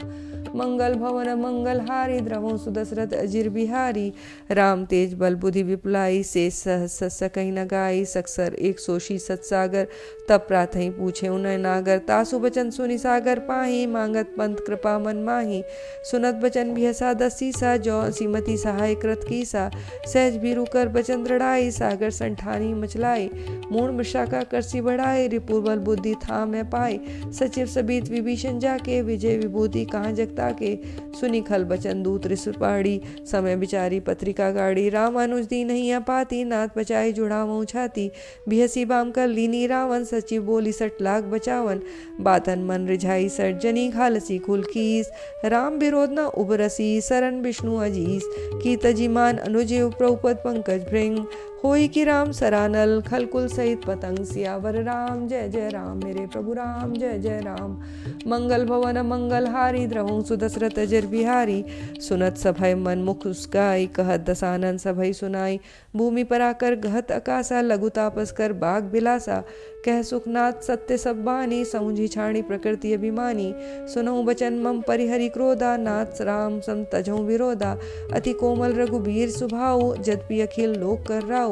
मंगल भवन मंगल हारी, द्रवों सुदशरथ अजिर बिहारी। राम तेज बल बुद्धि विपुलाई, से सहस सकहि न गाई। सकसर एक सोशी सतसागर, तब प्राथई पूछे उनय नागर। तासु बचन सुनि सागर पाही, मांगत पंथ कृपा मन माही। सुनत बचन बिहसा 10 सीसा, जौ सीमति सहाय कृत कीसा। सहज भीरु कर बचन दृढ़ाई, सागर संठानी मचलाई। मूर्ण मृषा का करसी बढ़ाए, रिपुर बल बुद्धि था मैं पाए। सचिव सबीत विभीषण जाके, विजय विभूति कहाँ जगता के। सुनि खल बचन दूत रिस पहाड़ी, समय बिचारी पत्रिका गाड़ी। राम अनुज दी नहीं पाती, नाथ बचाई जुड़ावऊं छाती। बिहसी बाम कर लीनी रावण, सचिव बोली 60 लाख बचावन। बातन मन रिझाई सर्जनी, खालसी खुल कीस। राम विरोध न उबरसी, सरन विष्णु अजीस। की तजिमान अनुज प्रभुपद पंकज भृंग। होई कि राम सरानल, खलकुल सहित पतंग। सियावर राम जय जय राम, मेरे प्रभु राम जय जय राम। मंगल भवन मंगल हारी, द्रवों सुदशरथ अजिर बिहारी। सुनत सभय मन मुख उसकाई, कहत दसानन सभय सुनाई। भूमि पर आकर गहत अकासा, लघु तापस कर बाग बिलासा। कह सुखनाथ सत्य सब बानी, समुझी छाणी प्रकृति अभिमानी। सुनहु बचन मम परिहरि क्रोधा, नाथ राम सम तजहु विरोधा। अति कोमल रघुबीर सुभाऊ, जदपि अखिल लोक कर राऊ।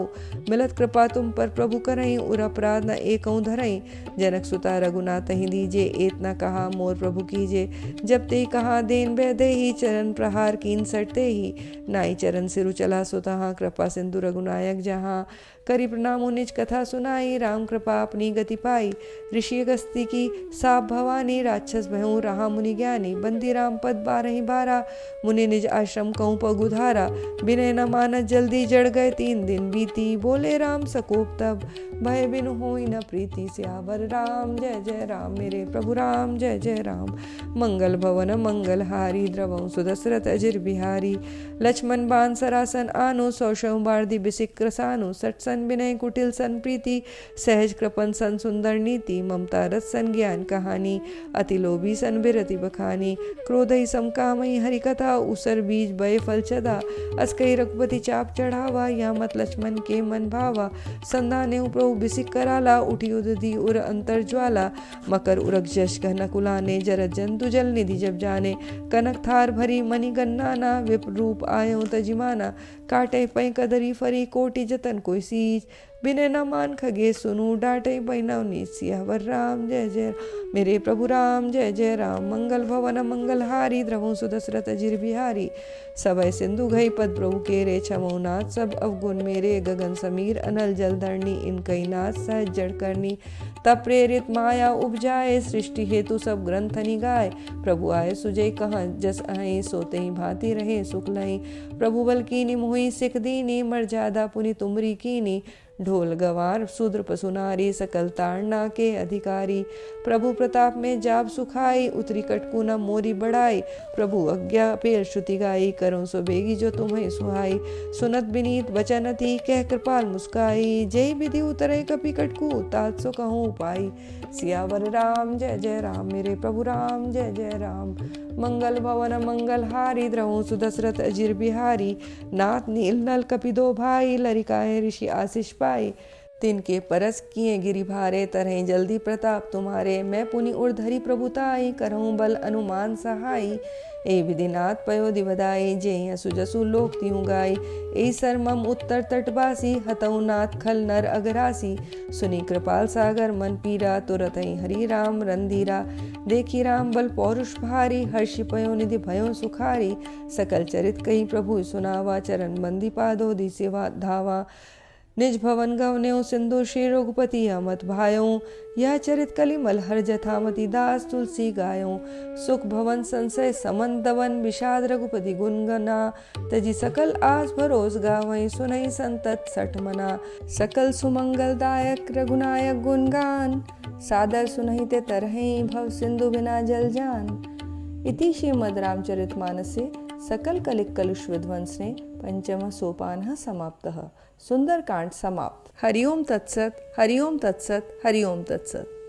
मिलत कृपा तुम पर प्रभु करई, उर अपराध न एकऊं धरई। जनक सुता रघुनाथ ही दीजे, एत न कहा मोर प्रभु कीजे। जब ते कहा देन बह देहि, चरण प्रहार कीन सटते ही। नाई चरण सिरु चला सुतहा, कृपा सिंधु रघुनायक जहाँ। करी प्रणाम निज कथा सुनाई, राम कृपा अपने अपनी गति पाई। ऋषि अगस्ती की साप भवानी, राक्षस भयों रहा मुनि ज्ञानी। बंदी राम पद 12 मुनि निज आश्रम कहूँ पगुधारा। बिनय न मानत जल्दी जड़ गए 3 दिन बीती। बोले राम सकोप तब भय बिनु होई न प्रीति। सियावर राम जय जय राम, मेरे प्रभु राम जय जय राम। मंगल भवन मंगल हारी, द्रवं सुदशरथ अजिर बिहारी। लक्ष्मण बाण सरासन आनु, सौशव बारदी बिसिक्र सानु। सठ सन विनय कुटिल सन प्रीति, सहज कृपन सन सुंदर नीति। ममता रस सन ज्ञान कहानी, अति लोभी सन बिरति बखानी। क्रोधई समकामई हरि कथा, उसर बीज बय फल चदा। अस्कई रघुपति चाप चढ़ावा, या मत लक्ष्मण के मन भावा। संधाने प्रभु बिसिक कराला, उठी उदधि उर अंतर ज्वाला। मकर उरग जश घन कुलाने, जरत जंतु जल निधि जब जाने। कनक थार भरी मणि गन्नाना, विप्र रूप आयो तजिमाना। काटे पै कदरी फरी, कोटि जतन कोई सीज। बिने न मान खगे सुनु, डांटे पैनव नीच। सियावर राम जय जय मेरे प्रभु राम जय जय राम। मंगल भवन मंगल हारी, द्रवं सुदशरथ अजिर बिहारी। सबय सिंधु घई पद प्रभु केरे, छमौ नाथ सब अवगुण मेरे। गगन समीर अनल जल धरणी, इनकई नाथ सहज जड़ करनी। तब प्रेरित माया उपजाए, सृष्टि हेतु सब ग्रंथनि गाय। प्रभु आए सुजय कहाँ जस अहि, सोते ही भांति रहे सुख लहि। प्रभु बल कीनी मोहि सिख दीनी, मर्यादा पुनि तुमरी कीनी। ढोल गवार शूद्र पशु नारी, सकल ताड़ना के अधिकारी। प्रभु प्रताप में जाब सुखाई, उतरी कटकू न मोरी बढ़ाई। प्रभु आज्ञा पेल श्रुति गाई, करो सो बेगी जो तुम्हें सुहाई। सुनत बिनीत वचन अति, कह कृपाल मुस्काई। जय विधि उतरे कपि कटकू, तात सो कहूँ उपाई। सियावर राम जय जय राम, मेरे प्रभु राम जय जय राम। मंगल भवन मंगल हारी, द्रवं सुदशरथ अजिर बिहारी। नाथ नील नल कपि दो भाई, लरिकाए ऋषि आशीष पाई। तिनके परस किए गिरि भारे, तरह जल्दी प्रताप तुम्हारे। मैं पुनि उर्धरि प्रभुताई, करहूँ बल अनुमान सहाई। ए विधिनाथ पयोधि बधाई, जे सुजसु लोक तिहु गाई। ए सरमम उत्तर तटवासी, हतऊ नाथ खल नर अगरासी। सुनी कृपाल सागर मन पीरा, तुरत ही हरि राम रंधीरा। देखी राम बल पौरुष भारी, हर्षि पयो निधि भयो सुखारी। सकल चरित कही प्रभु सुनावा, चरण बंदी पादोधि सेवा धावा। निज भवन गवन्यो सिंधु, श्री रघुपति अमत भायो। यह चरित कलिमल हर जथामति, दास तुलसी गायो। सुख भवन संशय समन दवन, विषाद रघुपति गुणगना। तजी सकल आस भरोस गावई, सुनई संतत सठ मना। सकल सुमंगल दायक रघुनायक गुणगान, सादर सुनहि ते तरहि, भव सिंधु बिना जल जान। इति श्रीमद् रामचरितमानसे सकल कलिक कलुष विध्वंसने पंचम सोपानः समाप्तः। सुंदरकांड समाप्त। हरि ओम तत्सत, हरि ओम तत्सत, हरि ओम तत्सत।